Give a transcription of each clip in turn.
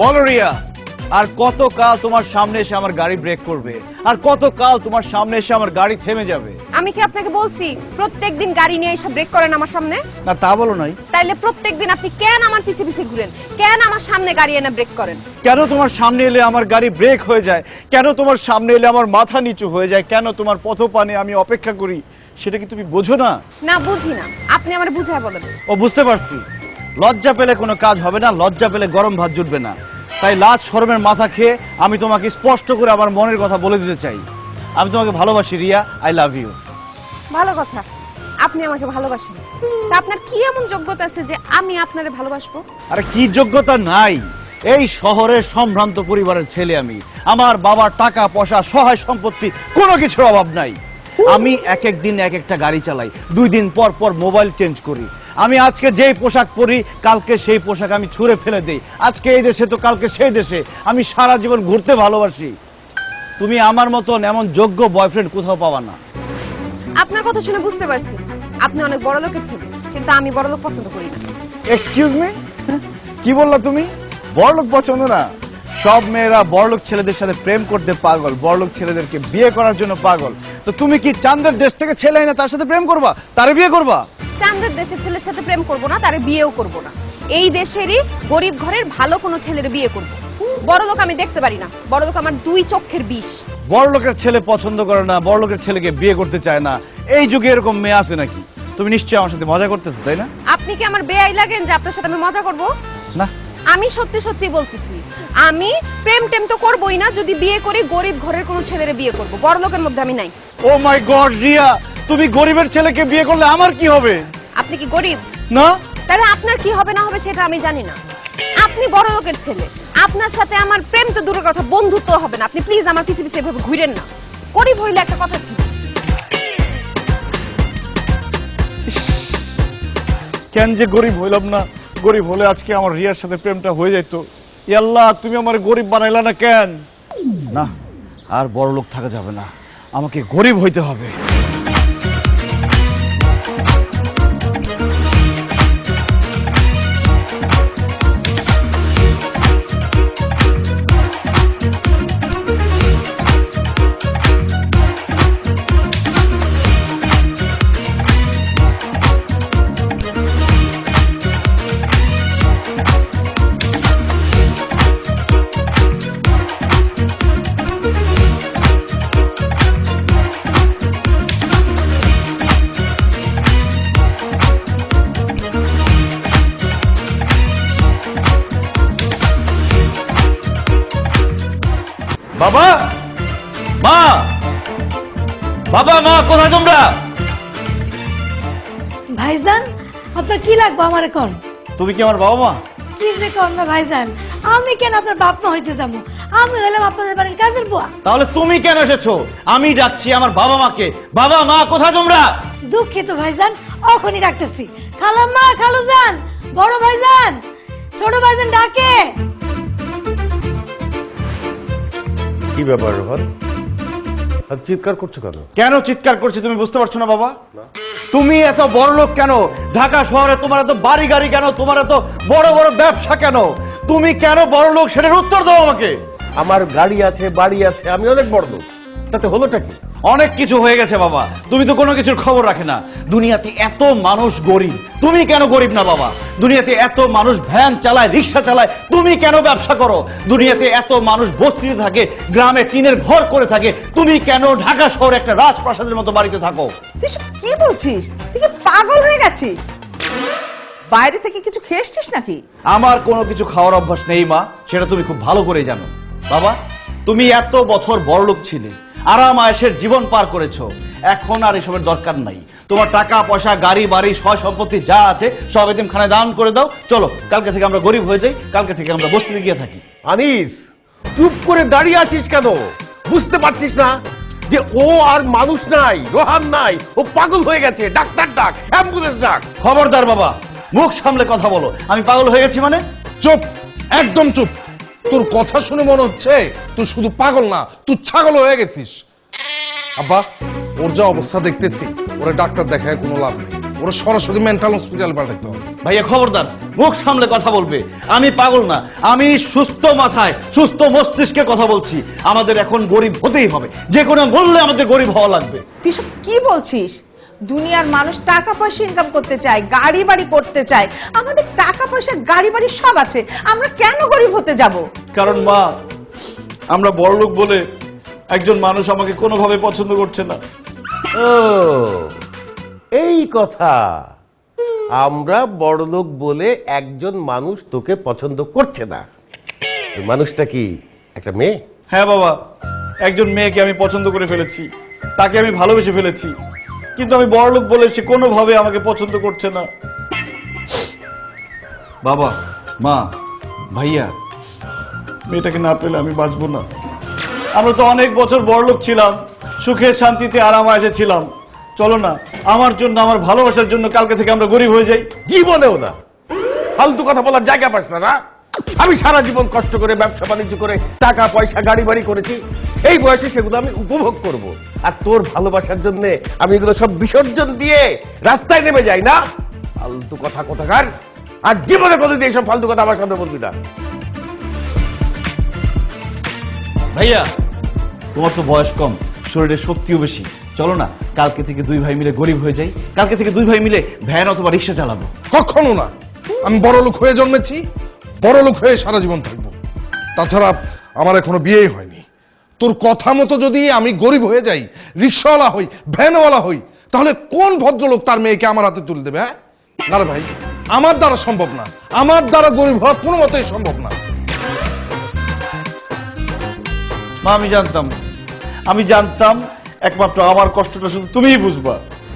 বলো রিয়া, আর কতকাল তোমার সামনে এসে আমার গাড়ি ব্রেক করবে? আর কতকাল তোমার সামনে এসে আমার গাড়ি থেমে যাবে? আমি কি আপনাকে বলছি প্রত্যেকদিন গাড়ি নিয়ে এসে ব্রেক করেন আমার সামনে? না তা বলো নাই। তাইলে প্রত্যেকদিন আপনি কেন আমার পিছে পিছে ঘুরেন? কেন আমার সামনে গাড়ি এনে ব্রেক করেন? কেন তোমার সামনে এলে আমার গাড়ি ব্রেক হয়ে যায়? কেন তোমার সামনে এলে আমার মাথা নিচু হয়ে যায়? কেন তোমার পথপানে আমি অপেক্ষা করি? সেটা কি তুমি বোঝো না? না বুঝি না, আপনি আমার বুঝায় বলেন। ও বুঝতে পারছি, লজ্জা পেলে কোনো কাজ হবে না, লজ্জা পেলে গরম ভাত জুটবে না। তাই লাজ শরমের মাথা খেয়ে আমি তোমাকে স্পষ্ট করে আমার মনের কথা বলে দিতে চাই। আমি তোমাকে ভালোবাসি রিয়া, আই লাভ ইউ। ভালো কথা, আপনি আমাকে ভালোবাসেন। তা আপনার কি এমন যোগ্যতা আছে যে আমি আপনারে ভালোবাসবো? আরে কি যোগ্যতা নাই? এই শহরের সম্ভ্রান্ত পরিবারের ছেলে আমি। আমার বাবার টাকা পয়সা সহায় সম্পত্তি কোনো কিছুর অভাব নাই। আমি এক এক দিন এক একটা গাড়ি চালাই, 2 দিন পর পর মোবাইল চেঞ্জ করি। আমি আজকে যেই পোশাক পরি কালকে সেই পোশাক আমি ছুঁড়ে ফেলে দেই। আজকে এই দেশে তো কালকে সেই দেশে। আমি সারা জীবন ঘুরতে ভালোবাসি। তুমি আমার মতন এমন যোগ্য বয়ফ্রেন্ড কোথাও পাবা না। আপনার কথা শুনে বুঝতে পারছি আপনি অনেক বড় লোকের ছেলে, কিন্তু আমি বড় লোক পছন্দ করি না। এক্সকিউজ মি, কি বললা তুমি? বড়লোক পছন্দ না? সব মেয়েরা বড়লোক ছেলেদের সাথে প্রেম করতে পাগল, বড়লোক ছেলেদেরকে বিয়ে করার জন্য পাগল। তো তুমি কি চাঁদের দেশ থেকে ছেলে এনে তার সাথে প্রেম করবা, তারে বিয়ে করবা? চাঁদের দেশের ছেলের সাথে প্রেম করব না, তারে বিয়েও করব না। এই দেশেরই গরিব ঘরের ভালো কোনো ছেলের বিয়ে করব। বড় লোক আমি দেখতে পারি না, বড় লোক আমার 2 চোখের বিষ। বড়লোকের ছেলে পছন্দ করে না, বড়লোকের ছেলেকে বিয়ে করতে চায় না, এই যুগে এরকম মেয়ে আছে নাকি? তুমি নিশ্চয়ই আমার সাথে মজা করতেছো, তাই না? আপনি কি আমার বেয়াই লাগেন যে আপনার সাথে আমি মজা করব? না, আমি সত্যি সত্যি বলতেছি, আমি প্রেম টেম তো করবই না। যদি বিয়ে করি গরিব ঘরের কোনো ছেলের বিয়ে করব, বড় লোকের মধ্যে আমি নাই। ও মাই গড রিয়া, তুমি গরিবের ছেলেকে বিয়ে করলে আমার কি হবে? আপনি কি গরিব? না। তাহলে আপনার কি হবে না হবে সেটা আমি জানি না। আপনি বড় লোকের ছেলে, আপনার সাথে আমার প্রেম তো দূরের কথা, বন্ধুত্ব হবে না। আপনি প্লিজ আমার পিছে পিছে এভাবে ঘুরেন না। গরিব হইলে একটা কথা ছিল। কেন যে গরিব হইলাম না? গরিব হলে আজকে আমার রিয়ার সাথে প্রেমটা হয়ে যেত। আল্লাহ, তুমি আমার গরিব বানাইলা না কেন? না, আর বড় লোক থাকা যাবে না, আমাকে গরিব হইতে হবে। বাবা, মা, বাবা, মা, কোথায় তোমরা? ভাইজান, আপনার কি লাগবে আমারে কোন? তুমি কি আমার বাবা মা? কি যে কোন না ভাইজান, আমি কেন আপনার বাপ মা হইতে যাবো? আমি হলাম আপনাদের বাড়ির কাজের বুয়া। তাহলে তুমি কেন এসেছো? আমি ডাকছি আমার বাবা মাকে। বাবা, মা, কোথায় তোমরা? দুঃখিত ভাইজান, এখনই ডাকতেছি। খালাম্মা, খালুজান, বড় ভাইজান, ছোট ভাইজান ডাকে। কি ব্যাপার রোহন, আজ চিৎকার করছো কেন? কেন চিৎকার করছি তুমি বুঝতে পারছো না বাবা? তুমি এত বড় লোক কেন? ঢাকা শহরে তোমার এত বাড়ি গাড়ি কেন? তোমার এত বড় বড় ব্যবসা কেন? তুমি কেন বড় লোক সেটার উত্তর দাও আমাকে। আমার গাড়ি আছে, বাড়ি আছে, আমি অনেক বড় লোক, তাতে হলোটা কি? অনেক কিছু হয়ে গেছে বাবা, তুমি তো কোনো কিছুর খবর রাখে না। দুনিয়াতে এত মানুষ গরিব, তুমি কেন গরিব না বাবা? দুনিয়াতে এত মানুষ ভ্যান চালায়, রিক্সা চালায়, তুমি কেন ব্যবসা করো? দুনিয়াতে এত মানুষ বস্তিতে থাকে, গ্রামে টিনের ঘর করে থাকে, তুমি কেন ঢাকা শহরে একটা রাজপ্রাসাদের মতো বাড়িতে থাকো? তুই সব কি বলছিস? তুই কি পাগল হয়ে গেছিস? বাইরে থেকে কিছু খেয়ে এসছিস নাকি? আমার কোনো কিছু খাওয়ার অভ্যাস নেই মা, সেটা তুমি খুব ভালো করে জানো। বাবা, তুমি এত বছর বড়লোক ছিলে, আরাম আয়েশের জীবন পার করেছো, এখন আর এসবের দরকার নাই। তোমার টাকা পয়সা, গাড়ি বাড়ি, সয় সম্পত্তি যা আছে সব এতিমখানায় দান করে দাও। চলো, কালকে থেকে আমরা গরিব হয়ে যাই, কালকে থেকে আমরা বস্তিতে গিয়ে থাকি। আনিস, চুপ করে দাঁড়িয়ে আছিস কেন? বুঝতে পারছিস না যে ও আর মানুষ নাই, রোহান নাই, ও পাগল হয়ে গেছে? ডাক্তার ডাক, অ্যাম্বুলেন্স ডাক। খবরদার বাবা, মুখ সামলে কথা বলো। আমি পাগল হয়ে গেছি মানে? চুপ, একদম চুপ। তোর কথা শুনে মনে হচ্ছে তুই শুধু পাগল না, তুই ছাগল হয়ে গেছিস। আব্বা, ওর যা অবস্থা দেখতেছি, ওরা ডাক্তার দেখায় কোনো লাভ নেই। ওরা সরাসরি মেন্টাল হসপিটাল পাঠাতে হবে। ভাইয়া খবরদার, মুখ সামলে কথা বলবে। আমি পাগল না, আমি সুস্থ মাথায় সুস্থ মস্তিষ্কে কথা বলছি। আমাদের এখন গরিব হতেই হবে, যে কোনো মূল্যে আমাদের গরিব হওয়া লাগবে। তুই সব কি বলছিস? দুনিয়ার মানুষ টাকা পয়সা ইনকাম করতে চায়, গাড়ি বাড়ি করতে চায়। আমাদের টাকা পয়সা গাড়ি বাড়ি সব আছে, আমরা কেন গরিব হতে যাব? কারণ মা, আমরা বড়লোক বলে একজন মানুষ আমাকে কোনোভাবে পছন্দ করছে না। ও এই কথা, আমরা বড়লোক বলে একজন মানুষ তোকে পছন্দ করছে না। ওই মানুষটা কি একটা মেয়ে? হ্যাঁ বাবা, একজন মেয়েকে আমি পছন্দ করে ফেলেছি, তাকে আমি ভালোবেসে ফেলেছি, কিন্তু আমি বড়লোক বলে সে কোনোভাবে আমাকে পছন্দ করছে না। বাবা, মা, ভাইয়া, মেয়েটাকে না পেলে আমি বাঁচবো না। আমরা তো অনেক বছর বড়লোক ছিলাম, সুখে শান্তিতে আরাম আয়েশে ছিলাম। চলো না, আমার জন্য, আমার ভালোবাসার জন্য কালকে থেকে আমরা গরিব হয়ে যাই। জীবনেও না। ফালতু কথা বলার জায়গা পাস না। আমি সারা জীবন কষ্ট করে ব্যবসা বাণিজ্য করে টাকা পয়সা গাড়ি বাড়ি করেছি। এই বয়সে সেগুলো আমি উপভোগ করব, আর তোর ভালোবাসার জন্য আমি এগুলো সব বিসর্জন দিয়ে রাস্তায় নেমে যাই না। ফালতু কথা কোথাকার। আর জীবনে কোনোদিন এইসব ফালতু কথা আমার সাথে বলবি না। ভাইয়া, তোমার তো বয়স কম, শরীরের শক্তিও বেশি। চলো না, কালকে থেকে দুই ভাই মিলে গরিব হয়ে যাই। কালকে থেকে দুই ভাই মিলে ভ্যান অথবা রিক্সা চালাবো। কখনো না। আমি বড়লোক হয়ে জন্মেছি, বড়লোক হয়ে সারা জীবন থাকবো। তাছাড়া আমার এখনো বিয়েই হয়নি। তোর কথা মতো যদি আমি গরিব হয়ে যাই, রিক্সাওয়ালা হই, ভ্যানওয়ালা হই, তাহলে কোন ভদ্রলোক তার মেয়েকে আমার হাতে তুলে দেবে? হ্যাঁ না রে ভাই, আমার দ্বারা সম্ভব না। আমার দ্বারা গরিব হওয়া কোনো মতেই সম্ভব না। মা, আমি জানতাম একমাত্র আমার কষ্টটা শুধু তুমিই বুঝবা।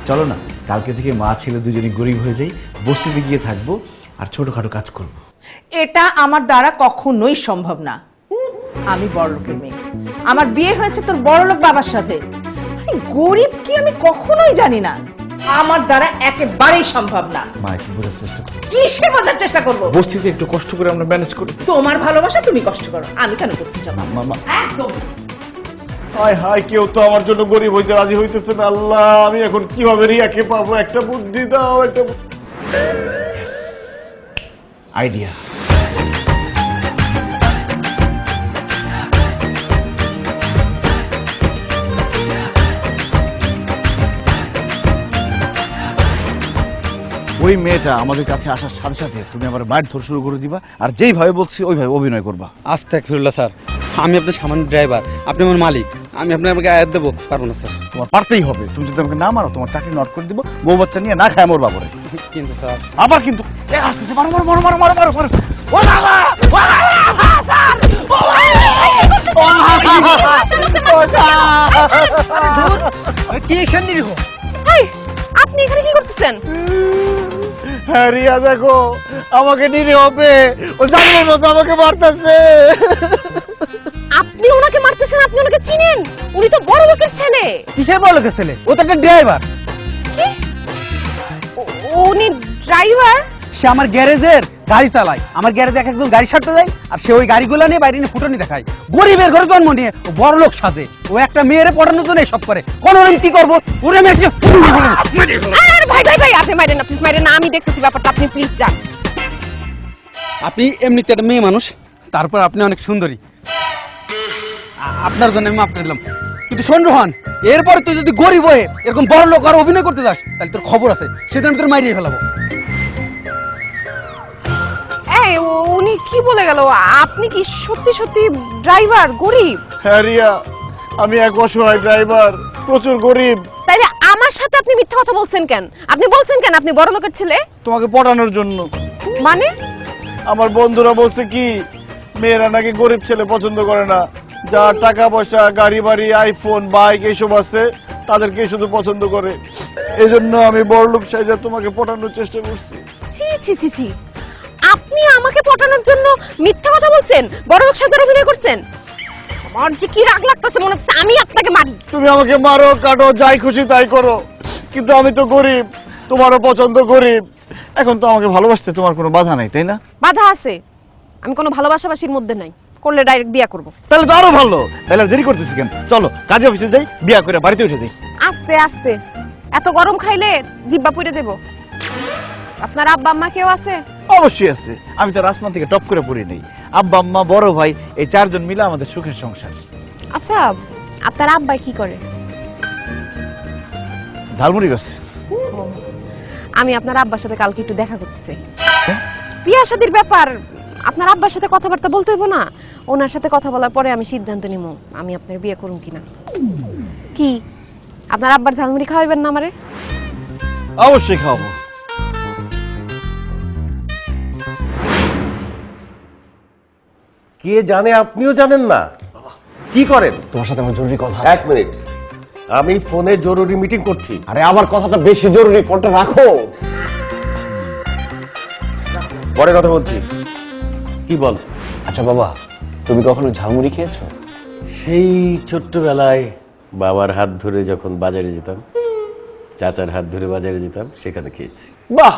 চলো না, কালকে থেকে মা ছেলে দুজনে গরিব হয়ে যাই, বস্তিতে গিয়ে থাকবো আর ছোটখাটো কাজ করবো। এটা আমার দ্বারা কখনোই সম্ভব না। আমি বড়লোকের মেয়ে, আমার বিয়ে হয়েছে তোর বড়লোক বাবার সাথে। আরে গরিব কি আমি কখনোই জানি না। আমার দ্বারা একেবারেই সম্ভব না। মা, একটু বোঝার চেষ্টা করো। কিসে বোঝার চেষ্টা করবো? বস্তিতে একটু কষ্ট করে আমরা ম্যানেজ করি। তোমার ভালোবাসা তুমি কষ্ট করো, আমি কেন করতে যাবো? মামা, একদম। হায় হায়, কেউ তো আমার জন্য গরিব হইতে রাজি হইতেছে না। আল্লাহ, আমি এখন কিভাবে রিয়াকে পাবো? একটা বুদ্ধি দাও, একটা আইডিয়া। ওই মেয়েটা আমাদের কাছে আসার সাথে সাথে তুমি আমার মাইট ধর শুরু করে দিবা, আর যেইভাবে বলছি ওইভাবে অভিনয় করবা। আস্তাগফিরুল্লাহ স্যার, আমি আপনার সামান্য ড্রাইভার, আপনি আমার মালিক। আমি আপনাকে আয়াত দেবো পারবো না স্যার। তোমার পারতেই হবে। তুমি যদি আমাকে না মারো, তোমার চাকরি নট করে দিব, বউ বাচ্চা নিয়ে না খায় মরবা পরে। কিন্তু স্যার, আবার কিন্তু আসতেছে, মারো মারো মারো মারো মারো মারো মারো। ও বাবা, কি অ্যাকশন নিব? এই, আপনি এখানে কি করতেছেন? হ্যাঁ রিয়া, দেখো আমাকে নিতে হবে, ও জানলার মতো আমাকে মারতেছে। আপনি ওনাকে মারতেছেন? আপনি ওনাকে চিনেন? উনি তো বড় লোকের ছেলে। কিসের বড় লোকের ছেলে? ও তো একটা ড্রাইভার। কি? উনি ড্রাইভার? সে আমার গ্যারেজের গাড়ি চালায়। আমার গ্যারেজে একজন গাড়ি সারতে যায়, আর সে ওই গাড়িগুলো নিয়ে বাইরে নিয়ে ফুটানি দেখায়। গরিবের ঘরে জন্ম নিয়ে ও বড় লোক সাজে। ও একটা মেয়েরে পড়ানোর জন্য এসব করে। কোন আমি কি করবো? ওরে আমি আরে ভাই ভাই ভাই, আপনি মাইরেন না, প্লিজ মাইরেন না। আমি দেখতেছি ব্যাপারটা, আপনি প্লিজ যান। আপনি এমনিতে একটা মেয়ে মানুষ, তারপর আপনি অনেক সুন্দরী। আপনার জন্য আমি মাফ করে দিলাম। কিন্তু শোন রোহান, এরপরে তুই যদি গরিব হয়ে এরকম বড় লোক আর অভিনয় করতে যাস, তাহলে তোর খবর আছে, সেদিন আমি তোর মাইরিয়ে ফেলাবো। এই, উনি কি বলে গেল? আপনি কি সত্যি সত্যি ড্রাইভার, গরিব? হ্যাঁ রিয়া, আমি এক অসহায় ড্রাইভার, প্রচুর গরিব। তাইলে আমার সাথে আপনি মিথ্যা কথা বলছেন কেন? আপনি বলছেন কেন আপনি বড় লোকের ছেলে? তোমাকে পটানোর জন্য। মানে? আমার বন্ধুরা বলছে কি, মেয়েরা নাকি গরিব ছেলে পছন্দ করে না, যার টাকা পয়সা, গাড়ি বাড়ি, আইফোন, বাইক এইসব আছে, তাদেরকে শুধু পছন্দ করে। এই জন্য আমি বড়লোক সাইজা তোমাকে পটানোর চেষ্টা করছি। ছি ছি ছি ছি, আপনি আমাকে পটানোর জন্য মিথ্যা কথা বলছেন, বড় লোক সাজার অভিনয় করছেন। আমার যে কি রাগ লাগতেছে, মনে হচ্ছে আমি আপনাকে মারি। তুমি আমাকে মারো, কাটো, যাই খুশি তাই করো, কিন্তু আমি তো গরিব, তোমারও পছন্দ গরিব। এখন তো আমাকে ভালোবাসতে তোমার কোনো বাধা নাই, তাই না? বাধা আছে, আমি কোনো ভালোবাসাবাসির মধ্যে নাই। করলে ডাইরেক্ট বিয়া করব। তাহলে তো আরো ভালো। তাহলে দেরি করতেছি কেন? চলো কাজে অফিসে যাই, বিয়া করে বাড়িতে উঠে যাই। আস্তে আস্তে, এত গরম খাইলে জিব্বা পুড়ে যাব। আপনার আব্বা আম্মা কেউ আছে? অবশ্যই আছে, আমি তো আসমান থেকে টপ করে পড়ি নেই। আব্বা আম্মা বড় ভাই এই চারজন মিলে আমাদের সুখের সংসার। আচ্ছা, আপনার আব্বা কি করে? ঝালমুড়ি গাছ। আমি আপনার আব্বার সাথে কালকে একটু দেখা করতে চাই। বিয়া শাদীর ব্যাপার, আপনার আব্বার সাথে কথাবার্তা বলতে হইব না? ওনার সাথে কথা বলার পরে আমি সিদ্ধান্ত নিব আমি আপনার বিয়ে করুম কিনা। কি আপনার আব্বার ঝালমুড়ি খাওয়াইবেন না আমারে? অবশ্যই খাওয়াবো। কে জানে, আপনিও জানেন না? কি করেন? তোমার সাথে আমার জরুরি কথা। এক মিনিট, আমি ফোনে জরুরি মিটিং করছি। আরে আমার কথাটা বেশি জরুরি, ফোনটা রাখো। পরে কথা বলছি। কি বল? আচ্ছা বাবা, তুমি কখনো ঝালমুড়ি খেয়েছো? সেই ছোট্টবেলায় বাবার হাত ধরে যখন বাজারে যেতাম, চাচার হাত ধরে বাজারে যেতাম, সেখানে খেয়েছি। বাহ,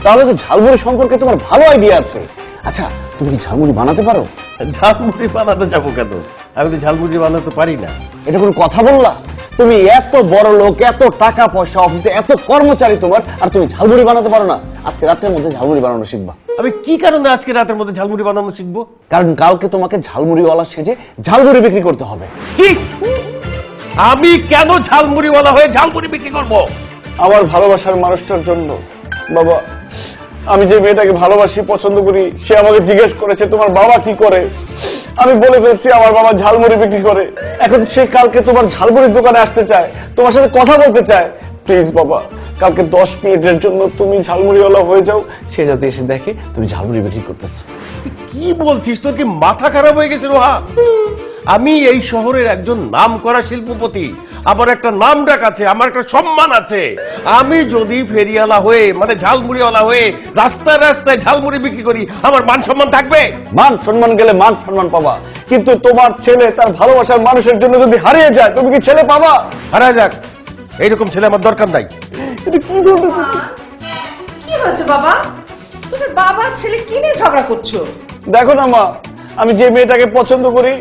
তাহলে তো ঝালমুড়ি সম্পর্কে তোমার ভালো আইডিয়া আছে। আচ্ছা, তুমি কি ঝালমুড়ি বানাতে পারো? ঝালমুড়ি বানাতে যাবো কেন? আমি তো ঝালমুড়ি বানাতে পারি না। এটা কোনো কথা বললা? তুমি এত বড় লোক, এত টাকা পয়সা, অফিসে এত কর্মচারী তোমার, আর তুমি ঝালমুড়ি বানাতে পারো না? আজকে রাতের মধ্যে ঝালমুড়ি বানানো শিখবা। আমি কি কারণে আজকে রাতের মধ্যে ঝালমুড়ি বানানো শিখবো? কারণ কালকে তোমাকে ঝালমুড়িওয়ালা সেজে ঝালমুড়ি বিক্রি করতে হবে। কি? আমি কেন ঝালমুড়িওয়ালা হয়ে ঝালমুড়ি বিক্রি করবো? আমার ভালোবাসার মানুষটার জন্য। বাবা, আমি যে মেয়েটাকে ভালোবাসি, পছন্দ করি, সে আমাকে জিজ্ঞেস করেছে তোমার বাবা কি করে। আমি বলে ফেলছি আমার বাবা ঝালমুড়ি বিক্রি করে। এখন সে কালকে তোমার ঝালমুড়ির দোকানে আসতে চায়, তোমার সাথে কথা বলতে চায়। প্লিজ বাবা, কালকে 10 মিনিটের জন্য তুমি ঝালমুড়িওয়ালা হয়ে যাও, সে যাতে এসে দেখে তুমি ঝালমুড়ি বিক্রি করতেছো। তুই কি বলছিস? তোর কি মাথা খারাপ হয়ে গেছে রোহা? আমি এই শহরের একজন নামকরা শিল্পপতি, আমার একটা নাম ডাক আছে, আমার একটা সম্মান আছে। আমি যদি ফেরিওয়ালা হয়ে, মানে ঝালমুড়িওয়ালা হয়ে রাস্তায় রাস্তায় ঝালমুড়ি বিক্রি করি, আমার মান সম্মান থাকবে? মান সম্মান গেলে মান সম্মান পাবা, কিন্তু তোমার ছেলে তার ভালোবাসার মানুষের জন্য যদি হারিয়ে যায়, তুমি কি ছেলে পাবা? হারায় যাক, এইরকম ছেলে আমার দরকার নাই। এটা কি ধরনের কথা? কি হয়েছে বাবা? তুমি বাবা ছেলে কি নিয়ে ঝগড়া করছো? দেখো না মা, আমি যে মেয়েটাকে পছন্দ করি,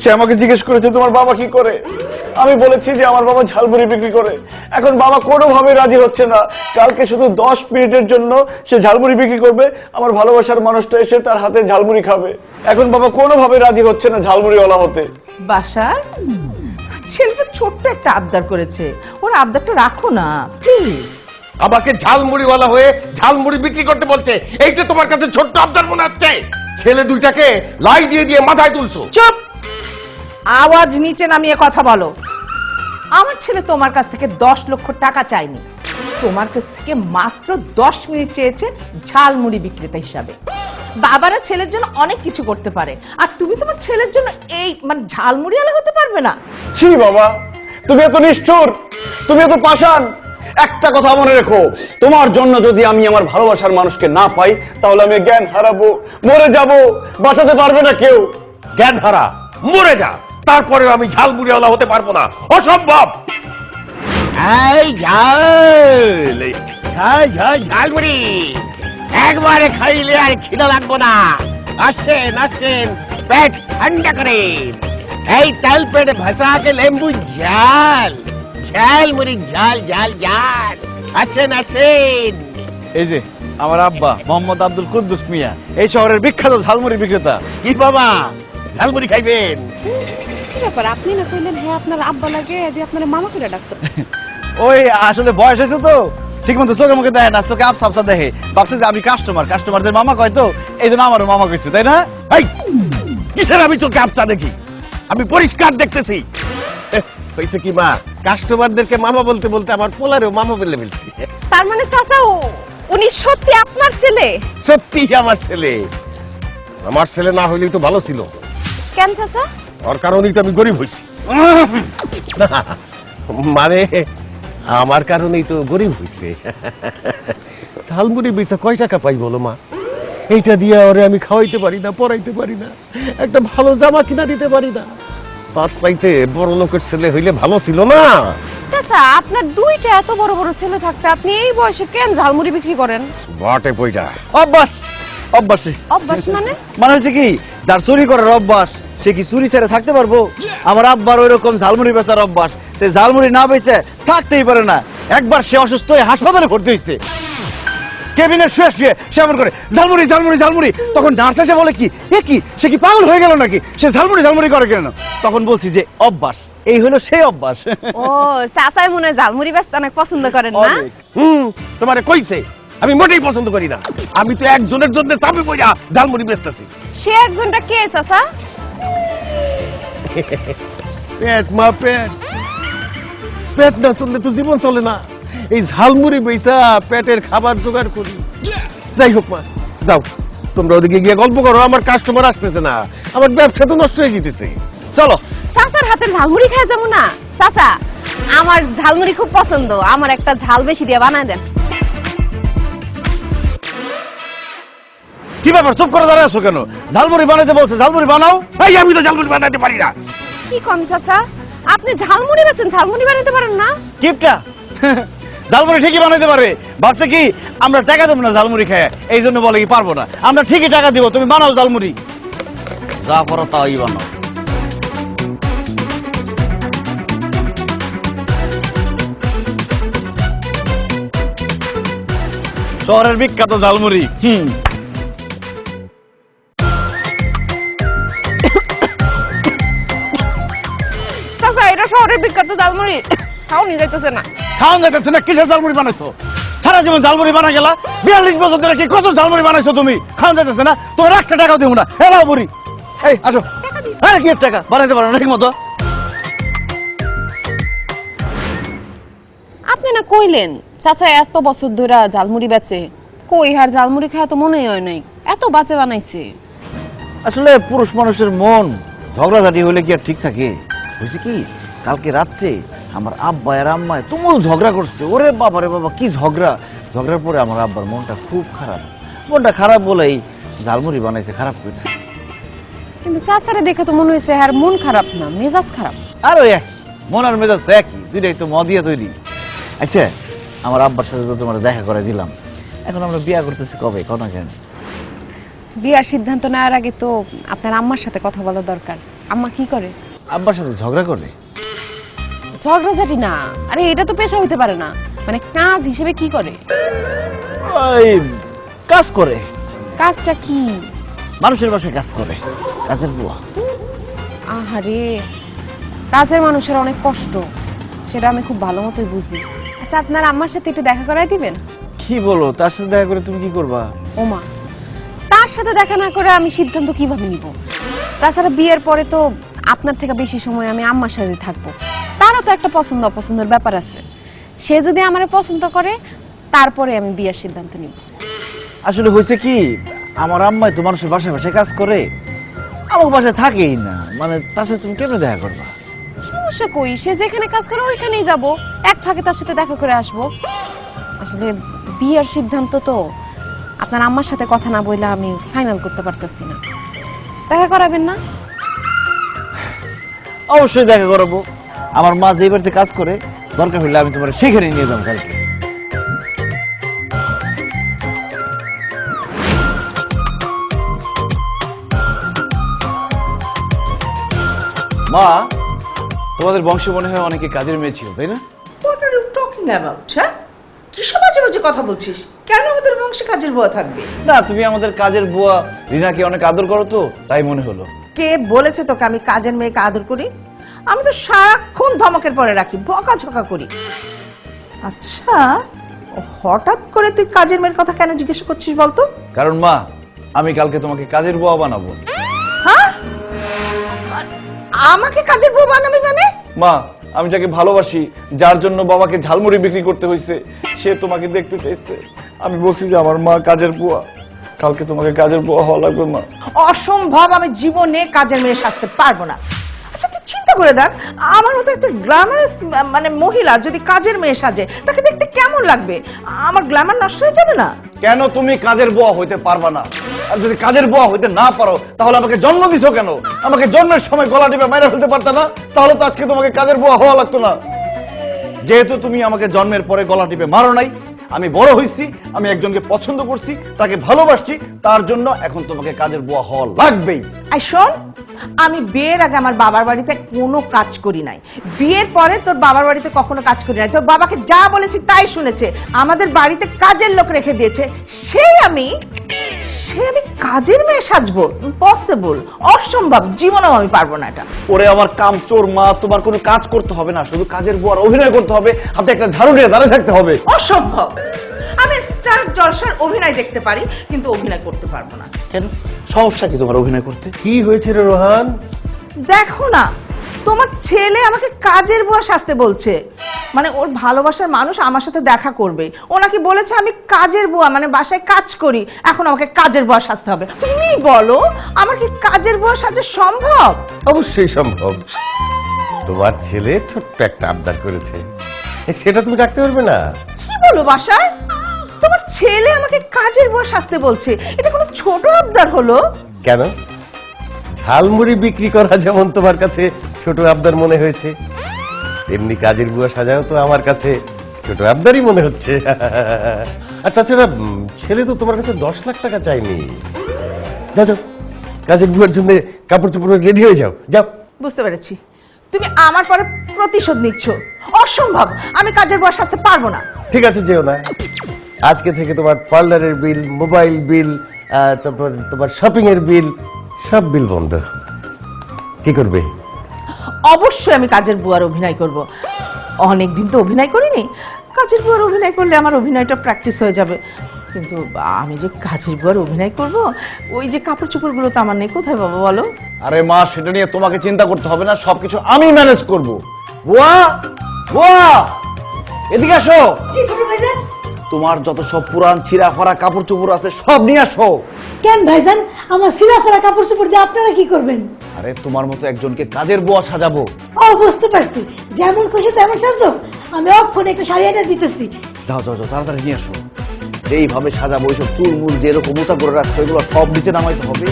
সে আমাকে জিজ্ঞেস করেছে তোমার বাবা কি করে। আমি বলেছি যে আমার বাবা ঝালমুড়ি বিক্রি করে। এখন বাবা কোনোভাবে রাজি হচ্ছে না। কালকে শুধু 10 মিনিটের জন্য সে ঝালমুড়ি বিক্রি করবে, আমার ভালোবাসার মানুষটা এসে তার হাতে ঝালমুড়ি খাবে। এখন বাবা কোনোভাবে রাজি হচ্ছে না ঝালমুড়িওয়ালা হতে। বাসার ছেলেটা ছোট্ট একটা আবদার করেছে, ওর আবদারটা রাখো না প্লিজ। আমাকে ঝালমুড়িওয়ালা হয়ে ঝালমুড়ি বিক্রি করতে বলছে, এইটা তোমার কাছে ছোট্ট আবদার মনে হচ্ছে? ছেলে দুইটাকে লাই দিয়ে দিয়ে মাথায় তুলছো। চুপ, আওয়াজ নিচে নামিয়ে কথা বলো। আমার ছেলে তোমার কাছ থেকে 10 লক্ষ টাকা চায়নি, তোমার কাছ থেকে মাত্র 10 মিনিট চেয়েছে ঝালমুড়ি বিক্রেতা হিসাবে। বাবারা ছেলের জন্য অনেক কিছু করতে পারে, আর তুমি তোমার ছেলের জন্য এই মানে ঝালমুড়িওয়ালা হতে পারবে না? ছি বাবা, তুমি এত নিষ্ঠুর, তুমি এত পাষাণ। একটা কথা মনে রেখো, তোমার জন্য যদি আমি আমার ভালোবাসার মানুষকে না পাই, তাহলে আমি জ্ঞান হারাবো, মরে যাব, বাঁচাতে পারবে না কেউ। জ্ঞান হারা, মরে যা, তারপরে আমি ঝালমুড়িওয়ালা হতে পারবো না, অসম্ভব। ঝালমুড়ি একবারে খাইলে আর খিদা লাগবো না। আসেন আসেন, পেট ঠান্ডা করে এই তেল পেটে ভাসাকে লেম্বু ঝাল, ঝালমুড়ি ঝাল ঝাল ঝাল। আসেন আসেন। এই যে আমার আব্বা মোহাম্মদ আব্দুল কুদ্দুস মিয়া, এই শহরের বিখ্যাত ঝালমুড়ি বিক্রেতা। কি বাবা, ঝালমুড়ি খাইবেন? কি ব্যাপার, আপনি না কইলেন হ্যাঁ আপনার আব্বা লাগে, দিয়ে আপনার মামা করে ডাকতো? ওই আসলে বয়স হয়েছে তো, ঠিক মতো চোখে মুখে দেখে না, চোখে আবসা আবসা দেখে, ভাবছে যে আমি কাস্টমারদের মামা কয় তো, এই জন্য আমারও মামা কইছে, তাই না? এই কিসের আমি চোখে আপচা দেখি? আমি পরিষ্কার দেখতেছি। হইছে কি মা, কাস্টমারদেরকে মামা বলতে বলতে আমার পোলারেও মামা বলে ফেলছি। তার মানে চাচা উনি সত্যি আপনার ছেলে? সত্যি আমার ছেলে। আমার ছেলে না হইলেই তো ভালো ছিল। কেন চাচা? ওর কারণেই তো আমি গরিব হইছি। মানে আমার কারণেই তো গরিব হইছে। ঝালমুড়ি বেচা কয় টাকা পাই বলো মা? এইটা দিয়ে ওরে আমি খাওয়াইতে পারি না, পড়াইতে পারি না, একটা ভালো জামা কিনা দিতে পারি না। তার চাইতে বড় লোকের ছেলে হইলে ভালো ছিল না? চাচা আপনার দুইটা এত বড় বড় ছেলে থাকতে আপনি এই বয়সে কেন ঝালমুড়ি বিক্রি করেন? বটে পয়টা। অভ্যাস, অভ্যাসে। অভ্যাস মানে? মানে হচ্ছে কি, যার চুরি করার অভ্যাস সে কি চুরি ছেড়ে থাকতে পারবো? আমার আব্বার ওইরকম ঝালমুড়ি বেচার অভ্যাস, সে ঝালমুড়ি না বেচে থাকতেই পারে না। একবার সে অসুস্থ হয়ে হাসপাতালে ভর্তি হয়েছে, কেবিনে শুয়ে শুয়ে সে এমন করে ঝালমুড়ি ঝালমুড়ি ঝালমুড়ি। তখন নার্স এসে বলে কি, এ কি, সে কি পাগল হয়ে গেল নাকি, সে ঝালমুড়ি ঝালমুড়ি করে কেন? তখন বলছি যে অভ্যাস, এই হলো সেই অভ্যাস। ও চাচাই মনে হয় ঝালমুড়ি বেচতে অনেক পছন্দ করেন না? অনেক। তোমারে কইছে আমি মোটেই পছন্দ করি না। আমি তো একজনের জন্য চাপে পড়া ঝালমুড়ি বেচতেছি। সে একজনটা কে চাচা? পেট মা পেট, পেট না চললে তো জীবন চলে না। এই ঝালমুড়ি বেচা পেটের খাবার জোগাড় করি। যাই হোক মা, যাও তোমরা ওদিকে গিয়ে গল্প করো, আমার কাস্টমার আসতেছে না, আমার ব্যবসা তো নষ্ট হয়ে যেতেছে। চলো। চাচার হাতের ঝালমুড়ি খায় যাবো না? চাচা আমার ঝালমুড়ি খুব পছন্দ, আমার একটা ঝাল বেশি দিয়ে বানায় দেন। কি ব্যাপার, চুপ করে দাঁড়ায় আছো কেন? ঝালমুড়ি বানাইতে বলছে, ঝালমুড়ি বানাও। এই আমি তো ঝালমুড়ি বানাতে পারি না। কি কম চাচা, আপনি ঝালমুড়ি বেচেন, ঝালমুড়ি বানাইতে পারেন না? কিপটা ঝালমুড়ি ঠিকই বানাইতে পারে, ভাবছে কি আমরা টাকা দেবো না ঝালমুড়ি খায়, এই জন্য বলে কি পারবো না। আমরা ঠিকই টাকা দিব, তুমি বানাও ঝালমুড়ি, যা করো তাই বানাও। শহরের বিখ্যাত ঝালমুড়ি। চাচা এটা শহরের বিখ্যাত ঝালমুড়ি, খাও নিয়ে যাইতেছে না। খাওয়ান যাইতেছে না, কিসের ঝালমুড়ি বানাইছো? সারা জীবন ঝালমুড়ি বানা গেলা, 42 বছর ধরে কি কত ঝালমুড়ি বানাইছো তুমি? খাওয়ান যাইতেছে না, তোমার একটা টাকাও দেবো না। এলাও বুড়ি, এই আসো। হ্যাঁ কি টাকা বানাইতে পারো না ঠিক মতো? আপনি না কইলেন চাচা এত বছর ধরে ঝালমুড়ি বেচে, কই আর ঝালমুড়ি খায় তো মনেই হয় নাই, এত বাজে বানাইছে। আসলে পুরুষ মানুষের মন ঝগড়াঝাটি হলে কি আর ঠিক থাকে? বুঝছি কি, কালকে রাত্রে আমার আব্বা আর আম্মায় তুমুল ঝগড়া করছে। ওরে বাবা রে বাবা, কি ঝগড়া! ঝগড়ার পরে আমার আব্বার মনটা খুব খারাপ। মনটা খারাপ বলেই ঝালমুড়ি বানাইছে, খারাপ করে না। কিন্তু চাচারে দেখে তো মনে হয়েছে আর মন খারাপ না, মেজাজ খারাপ। আর ওই একই মন আর মেজাজ তো একই, দুইটাই তো মদিয়া তৈরি। আচ্ছা, আমার আব্বার সাথে তো তোমার দেখা করে দিলাম, এখন আমরা বিয়া করতেছি কবে, কোনো কেন? বিয়ার সিদ্ধান্ত নেওয়ার আগে তো আপনার আম্মার সাথে কথা বলা দরকার। আম্মা কি করে? আব্বার সাথে ঝগড়া করে? ঝগড়াঝাটি না, আরে এটা তো পেশা হইতে পারে না, মানে কাজ হিসেবে কি করে? ওই কাজ করে। কাজটা কি? মানুষের বাসায় কাজ করে, কাজের বুয়া। আহারে, কাজের মানুষের অনেক কষ্ট, সেটা আমি খুব ভালো মতোই বুঝি। আচ্ছা আপনার আম্মার সাথে একটু দেখা করাই দিবেন? কি বলো, তার সাথে দেখা করে তুমি কি করবা? ওমা, তার সাথে দেখা না করে আমি সিদ্ধান্ত কিভাবে নিব? তাছাড়া বিয়ের পরে তো আপনার থেকে বেশি সময় আমি আম্মার সাথে থাকবো, তারও তো একটা পছন্দ অপছন্দের ব্যাপার আছে। সে যদি আমারে পছন্দ করে তারপরে আমি বিয়ের সিদ্ধান্ত নিব। আসলে হয়েছে কি, আমার আম্মাই তো মানুষের বাসায় বাসায় কাজ করে, আমার বাসায় থাকেই না, মানে তার সাথে তুমি কেমনে দেখা করবা? সমস্যা কই, সে যেখানে কাজ করে ওইখানেই যাব, এক ফাঁকে তার সাথে দেখা করে আসবো। আসলে বিয়ের সিদ্ধান্ত তো আপনার আম্মার সাথে কথা না বইলে আমি ফাইনাল করতে পারতেছি না। দেখা করাবেন না? অবশ্যই দেখা করাবো। আমার মা যে বাড়িতে কাজ করে, দরকার হলে আমি তোমার সেখানে নিয়ে যাবো কালকে। মা, তোমাদের বংশে মনে হয় অনেকে কাজের মেয়ে ছিল, তাই না? What are you talking about? হ্যাঁ, কিসব বাজে বাজে কথা বলছিস? কেন আমাদের বংশে কাজের বুয়া থাকবে? না, তুমি আমাদের কাজের বুয়া রিনাকে অনেক আদর করো তো, তাই মনে হলো। কে বলেছে তোকে আমি কাজের মেয়েকে আদর করি? আমি তো সারাক্ষণ ধমকের পরে রাখি, বকাঝকা করি। আচ্ছা, হঠাৎ করে তুই কাজের মেয়ের কথা কেন জিজ্ঞেস করছিস বলতো? কারণ মা, আমি কালকে তোমাকে কাজের বুয়া বানাবো। হ্যাঁ, আমাকে কাজের বুয়া বানাবি মানে? মা, আমি যাকে ভালোবাসি, যার জন্য বাবাকে ঝালমুড়ি বিক্রি করতে হয়েছে, সে তোমাকে দেখতে চাইছে। আমি বলছি যে আমার মা কাজের বুয়া, কালকে তোমাকে কাজের বুয়া হওয়া লাগবে মা। অসম্ভব, আমি জীবনে কাজের মেয়ে সাজতে পারবো না। আচ্ছা তুই চিন্তা করে দেখ, আমার মতো একটা গ্ল্যামারাস মানে মহিলা যদি কাজের মেয়ে সাজে, তাকে দেখতে কেমন লাগবে? আমার গ্ল্যামার নষ্ট হয়ে যাবে না? কেন তুমি কাজের বুয়া হইতে পারবা না? আর যদি কাজের বুয়া হইতে না পারো, তাহলে আমাকে জন্ম দিছো কেন? আমাকে জন্মের সময় গলা টিপে মাইরা ফেলতে পারতা না? তাহলে তো আজকে তোমাকে কাজের বুয়া হওয়া লাগতো না। যেহেতু তুমি আমাকে জন্মের পরে গলা টিপে মারো নাই, আমি বড় হইছি, আমি একজনকে পছন্দ করছি, তাকে ভালোবাসছি, তার জন্য এখন তোমাকে কাজের বুয়া হওয়া লাগবেই। আর শোন, আমি বিয়ের আগে আমার বাবার বাড়িতে কোনো কাজ করি নাই, বিয়ের পরে তোর বাবার বাড়িতে কখনো কাজ করি নাই। তোর বাবাকে যা বলেছি তাই শুনেছে, আমাদের বাড়িতে কাজের লোক রেখে দিয়েছে। আমি কাজের মেয়ে সাজবো? পসিবল, অসম্ভব, জীবনেও আমি পারবো না এটা। ওরে আমার কাম চোর মা, তোমার কোনো কাজ করতে হবে না, শুধু কাজের বুয়ার অভিনয় করতে হবে, হাতে একটা ঝাড়ু নিয়ে দাঁড়িয়ে থাকতে হবে। অসম্ভব। আমি স্টার জলসার অভিনয় দেখতে পারি, কিন্তু অভিনয় করতে পারবো না। কেন, সমস্যা কি তোমার অভিনয় করতে? কি হয়েছে রে রোহান? দেখো না, তোমার ছেলে আমাকে কাজের বুয়া সাজতে বলছে। মানে ওর ভালোবাসার মানুষ আমার সাথে দেখা করবে, ও নাকি বলেছে আমি কাজের বুয়া, মানে বাসায় কাজ করি, এখন আমাকে কাজের বুয়া সাজতে হবে। তুমি বলো, আমার কি কাজের বুয়া সাজা সম্ভব? অবশ্যই সম্ভব। তোমার ছেলে ছোট্ট একটা আবদার করেছে, সেটা তুমি রাখতে পারবে না? কি বলো বাসার? তোমার ছেলে আমাকে কাজের বুয়া সাজতে বলছে, এটা কোনো ছোট আবদার হলো? কেন, ঝালমুড়ি বিক্রি করা যেমন তোমার কাছে ছোট আবদার মনে হয়েছে, তেমনি কাজের বুয়া সাজাও তো আমার কাছে ছোট আবদারই মনে হচ্ছে। আর তাছাড়া ছেলে তো তোমার কাছে 10 লাখ টাকা চাইনি। যাও যাও, কাজের বুয়ার জন্য কাপড় চোপড় রেডি হয়ে যাও, যাও। বুঝতে পেরেছি, তুমি আমার পরে প্রতিশোধ নিচ্ছ। অসম্ভব, আমি কাজের বুয়া সাজতে পারবো না। ঠিক আছে, যেও না। আজকে থেকে তোমার পার্লারের বিল, মোবাইল বিল, তারপর তোমার শপিং এর বিল, সব বিল বন্ধ। কি করবে? অবশ্যই আমি কাজের বুয়ার অভিনয় করব। অনেকদিন তো অভিনয় করিনি, কাজের বুয়ার অভিনয় করলে আমার অভিনয়টা প্র্যাকটিস হয়ে যাবে। কিন্তু আমি যে কাজের বুয়ার অভিনয় করব, ওই যে কাপড় চোপড়গুলো তো আমার নেই, কোথায় পাবো বলো? আরে মা, সেটা নিয়ে তোমাকে চিন্তা করতে হবে না, সবকিছু আমি ম্যানেজ করব। বুয়া, বুয়া, এদিকে আসো। জি ছোট ভাইজান। তোমার যত সব পুরান ছিঁড়া ফাড়া কাপড় চোপড় আছে সব নিয়ে আসো। কেন ভাইজান, আমার সিরা ফারা কাপড় চোপড় দিয়ে আপনারা কি করবেন? আরে তোমার মতো একজনকে কাজের বুয়া সাজাবো। ও বুঝতে পারছি, যেমন খুশি তেমন সাজো। আমি অক্ষণে একটা শাড়ি এনে দিতেছি। যাও যাও যাও, তাড়াতাড়ি নিয়ে আসো। এইভাবে সাজাবো, ওইসব চুল মুল যেরকম মোটা করে রাখছো এগুলো সব নিচে নামাইতে হবে।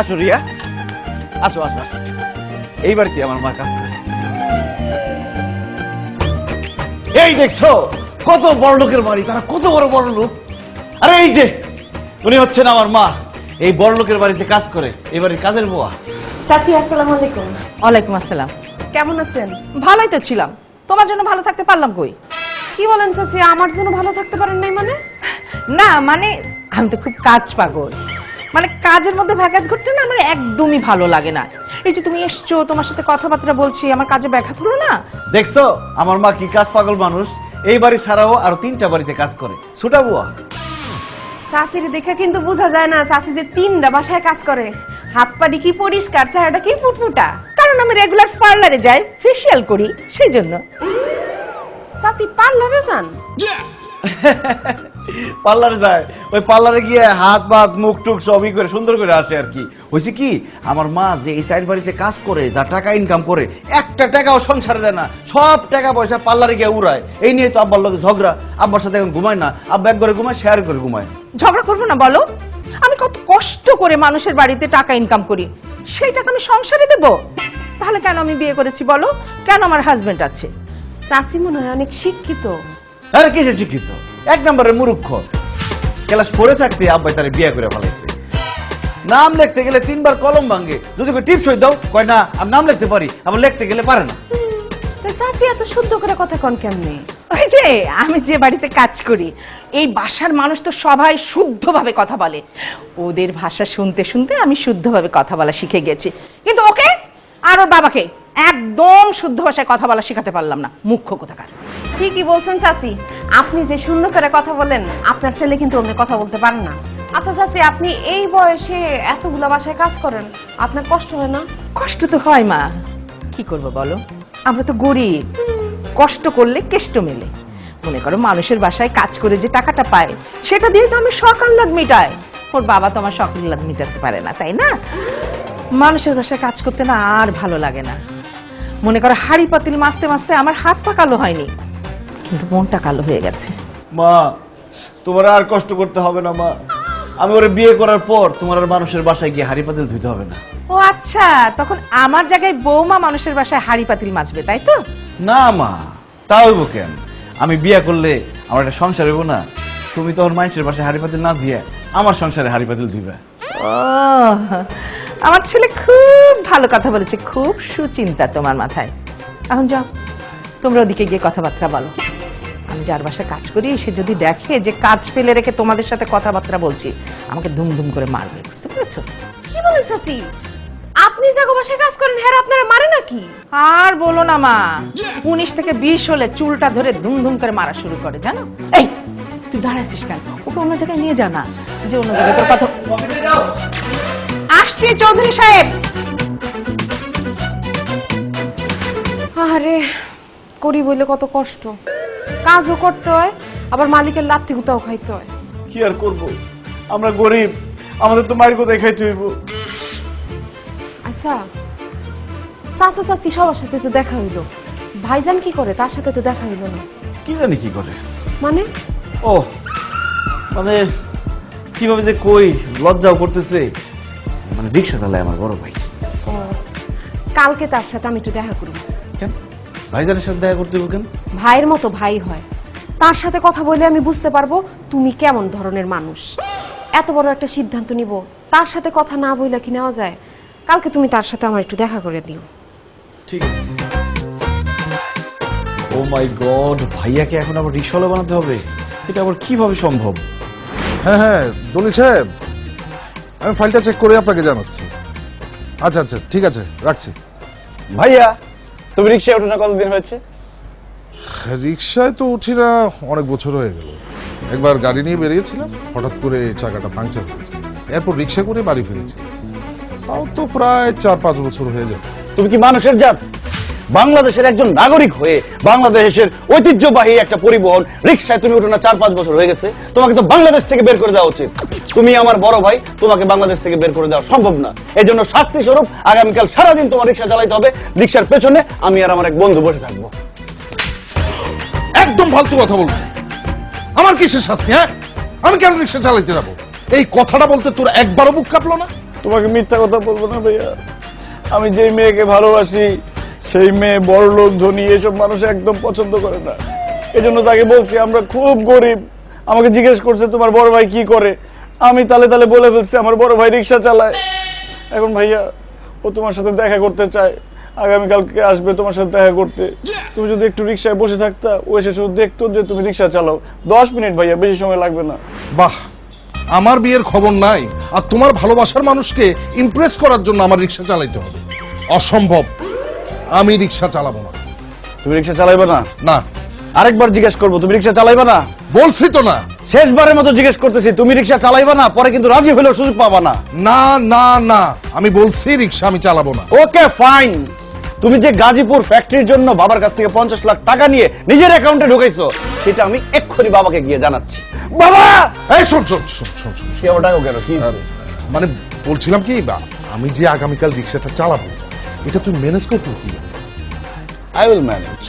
আসো রিয়া, আসো আসো আসো। এই বাড়িতে আমার মা কাজ করে। এই দেখছো কত বড় লোকের বাড়ি, তারা কত বড় বড় লোক। আরে এই যে উনি হচ্ছেন আমার মা, এই বড় লোকের বাড়িতে কাজ করে, এই বাড়ির কাজের বুয়া। চাচি আসসালামু আলাইকুম। ওয়ালাইকুম আসসালাম। কেমন আছেন? ভালোই তো ছিলাম, তোমার জন্য ভালো থাকতে পারলাম কই? কি বলেন চাচি, আমার জন্য ভালো থাকতে পারেন নাই মানে? না মানে আমি তো খুব কাজ পাগল, মানে কাজের মধ্যে ব্যাঘাত ঘটলে না আমার একদমই ভালো লাগে না। এই যে তুমি এসছো, তোমার সাথে কথাবার্তা বলছি, আমার কাজে ব্যাঘাত হলো না? দেখছো আমার মা কি কাজ পাগল মানুষ। এই বাড়ি ছাড়াও আরো 3টা বাড়িতে কাজ করে, ছোটা বুয়া। চাচির দেখে কিন্তু বোঝা যায় না চাচি যে 3টা বাসায় কাজ করে। হাত পাটি কি পরিষ্কার, চেহারাটা কি ফুটফুটা। কারণ আমি রেগুলার পার্লারে যাই, ফেসিয়াল করি, সেই জন্য। চাচি পার্লারে যান? পার্লারে যায়, ওই পার্লারে গিয়ে হাত পাত মুখ টুক সবই করে সুন্দর করে আসে আর কি। হয়েছে কি, আমার মা যে এই সাইড বাড়িতে কাজ করে, যা টাকা ইনকাম করে, একটা টাকাও সংসারে দেয় না, সব টাকা পয়সা পার্লারে গিয়ে উড়ায়। এই নিয়ে তো আব্বার লোক ঝগড়া, আব্বার সাথে এখন ঘুমায় না, আব্বা এক ঘরে ঘুমায়, শেয়ার করে ঘুমায়। ঝগড়া করবো না বলো? আমি কত কষ্ট করে মানুষের বাড়িতে টাকা ইনকাম করি, সেই টাকা আমি সংসারে দেব? তাহলে কেন আমি বিয়ে করেছি বলো? কেন আমার হাজবেন্ড আছে? চাচি মনে হয় অনেক শিক্ষিত। আরে কিসে শিক্ষিত, 1 নম্বরের মূর্খ। ক্লাস 4-এ থাকতে আব্বাই তারে বিয়ে করে ফেলাইছে। নাম লিখতে গেলে 3বার কলম ভাঙে, যদি টিপস হয়ে দাও কয় না আমি নাম লিখতে পারি, আবার লিখতে গেলে পারে না। তাই চাচি এত শুদ্ধ করে কথা কন কেমনে? ওই যে আমি যে বাড়িতে কাজ করি, এই বাসার মানুষ তো সবাই শুদ্ধভাবে কথা বলে। ওদের ভাষা শুনতে শুনতে আমি শুদ্ধভাবে কথা বলা শিখে গেছি। কিন্তু ওকে আর ওর বাবাকে একদম শুদ্ধ ভাষায় কথা বলা শেখাতে পারলাম না, মুখ্য কোথাকার। ঠিকই বলছেন চাচি, আপনি যে সুন্দর করে কথা বলেন, আপনার ছেলে কিন্তু অন্য কথা বলতে পারেন না। আচ্ছা চাচি, আপনি এই বয়সে এতগুলা বাসায় কাজ করেন, আপনার কষ্ট হয় না? কষ্ট তো হয় মা, কি করব বলো, আমরা তো গরিব, কষ্ট করলে কেষ্ট মেলে। মনে করো মানুষের বাসায় কাজ করে যে টাকাটা পায়, সেটা দিয়ে তো আমি শখ আহ্লাদ মিটাই। ওর বাবা তো আমার শখ আহ্লাদ মিটাতে পারে না, তাই না? মানুষের বাসায় কাজ করতে না আর ভালো লাগে না। মনে করো হাড়ি পাতিল মাছতে মাছতে আমার হাত পা কালো হয়নি, কিন্তু মনটা কালো হয়ে গেছে। মা, তোমার আর কষ্ট করতে হবে না মা, আমি ওরে বিয়ে করার পর তোমার আর মানুষের বাসায় গিয়ে হাড়ি পাতিল ধুইতে হবে না। ও আচ্ছা, তখন আমার জায়গায় বৌমা মানুষের বাসায় হাড়ি পাতিল মাজবে, তাই তো? না মা, তা হইব কেন? আমি বিয়ে করলে আমার একটা সংসার হইব না? তুমি তখন মানুষের বাসায় হাড়ি পাতিল না দিয়ে আমার সংসারে হাড়ি পাতিল দিবা। ও, আমার ছেলে খুব ভালো কথা বলেছে, খুব সুচিন্তা তোমার মাথায়। এখন যাও, তোমরা ওদিকে গিয়ে কথাবার্তা বলো। আমি যার বাসায় কাজ করি সে যদি দেখে যে কাজ ফেলে রেখে তোমাদের সাথে কথাবার্তা বলছি, আমাকে দুম করে মারবে, বুঝতে পেরেছো? কি বলেন চাচি? আপনি জাগো বাসায় কাজ করেন, হ্যাঁ আপনারা মারে নাকি? আর বলো না মা, 19 থেকে 20 হলে চুলটা ধরে দুম করে মারা শুরু করে, জানো? এই তুই দাঁড়াইছিস কেন? ওকে অন্য জায়গায় নিয়ে যা না, যে অন্য জায়গায় তোর কথা। আসছি চৌধুরী সাহেব। আরে করি বইলে কত কষ্ট, কাজও করতে হয়, আবার মালিকের লাত্তি গুতাও খাইতে হয়। কি আর করব, আমরা গরিব, আমাদের তো মায়ের কোথায় খাইতে হইব। আচ্ছা, চাচা চাচি সবার সাথে তো দেখা হইলো, ভাইজান কি করে তার সাথে তো দেখা হইলো না। কি জানি কি করে? মানে ও মানে কিভাবে যে কই, লজ্জাও করতেছে। মানে রিক্সা চালায় আমার বড় ভাই। ও, কালকে তার সাথে আমি একটু দেখা করব। কেন ভাইজানের সাথে দেখা করতে হবে কেন? ভাইয়ের মতো ভাই হয়, তার সাথে কথা বলে আমি বুঝতে পারবো তুমি কেমন ধরনের মানুষ। এত বড় একটা সিদ্ধান্ত নিব, তার সাথে কথা না বইলা কি নেওয়া যায়? কালকে তুমি তার সাথে আমার একটু দেখা করে দিও। ঠিক আছে। ও মাই গড, ভাইয়াকে এখন আবার রিক্সাওয়ালা বানাতে হবে? এটা আবার কিভাবে সম্ভব? হ্যাঁ দলিল সাহেব, আমি ফাইলটা চেক করে আপনাকে জানাচ্ছি। আচ্ছা আচ্ছা ঠিক আছে, রাখছি। ভাইয়া তুমি রিক্সায় ওঠো না, কতদিন হয়েছে? রিক্সায় তো উঠি না অনেক বছর হয়ে গেল। একবার গাড়ি নিয়ে বেরিয়েছিলাম, হঠাৎ করে চাকাটা পাংচার হয়েছে, এরপর রিক্সা করে বাড়ি ফিরেছি। তাও তো প্রায় 4-5 বছর হয়ে যায়। তুমি কি মানুষের জাত? বাংলাদেশের একজন নাগরিক হয়ে বাংলাদেশের ঐতিহ্যবাহী একটা পরিবহন রিক্সায় তুমি উঠো না 4-5 বছর হয়ে গেছে? তোমাকে তো বাংলাদেশ থেকে বের করে দেওয়া উচিত। তুমি আমার বড় ভাই, তোমাকে বাংলাদেশ থেকে বের করে দেওয়া সম্ভব না। এই জন্য শাস্তি স্বরূপ আগামীকাল সারাদিন তোমার রিক্সা চালাইতে হবে। রিক্সার পেছনে আমি আর আমার এক বন্ধু বসে থাকবো। একদম ফালতু কথা বলবো। আমার কিসের শাস্তি? হ্যাঁ, আমি কেন রিক্সা চালাইতে যাবো? এই কথাটা বলতে তোর একবারও বুক কাঁপলো না? তোমাকে মিথ্যা কথা বলবো না ভাইয়া, আমি যেই মেয়েকে ভালোবাসি সেই মেয়ে বড় লোক, ধনী, এসব মানুষ একদম পছন্দ করে না। এজন্য তাকে বলছি আমরা খুব গরিব। আমাকে জিজ্ঞেস করছে তোমার বড় ভাই কি করে, আমি তালে তালে বলে ফেলছি আমার বড় ভাই রিক্সা চালায়। এখন ভাইয়া ও তোমার সাথে দেখা করতে চায়, আগামীকালকে আসবে তোমার সাথে দেখা করতে। তুমি যদি একটু রিক্সায় বসে থাকতা, ও এসে শুধু দেখতো যে তুমি রিক্সা চালাও। 10 মিনিট ভাইয়া, বেশি সময় লাগবে না। বাহ, আমার বিয়ের খবর নাই আর তোমার ভালোবাসার মানুষকে ইমপ্রেস করার জন্য আমার রিক্সা চালাইতে হবে? অসম্ভব, আমি রিক্সা চালাবো না। তুমি রিক্সা চালাইবে না? না। আরেকবার জিজ্ঞেস করবো, তুমি রিক্সা চালাইবে না? বলছি তো না। শেষবারের মতো জিজ্ঞেস করতেছি, তুমি রিক্সা চালাইবা না? পরে কিন্তু রাজি হলেও সুযোগ পাবা না। না না না, আমি বলছি রিক্সা আমি চালাবো না। Okay fine. তুমি যে গাজীপুর ফ্যাক্টরির জন্য বাবার কাছ থেকে 50 লাখ টাকা নিয়ে নিজের অ্যাকাউন্টে ঢুকাইছো, সেটা আমি এক্ষুনি বাবাকে গিয়ে জানাচ্ছি। বাবা! এই শোন শোন শোন শোন শোন, কি আমার টাকা কেন? কি হয়েছে? মানে বলছিলাম কি, আমি যে আগামীকাল রিক্সাটা চালাবো এটা তুই ম্যানেজ করতে কি? I will manage.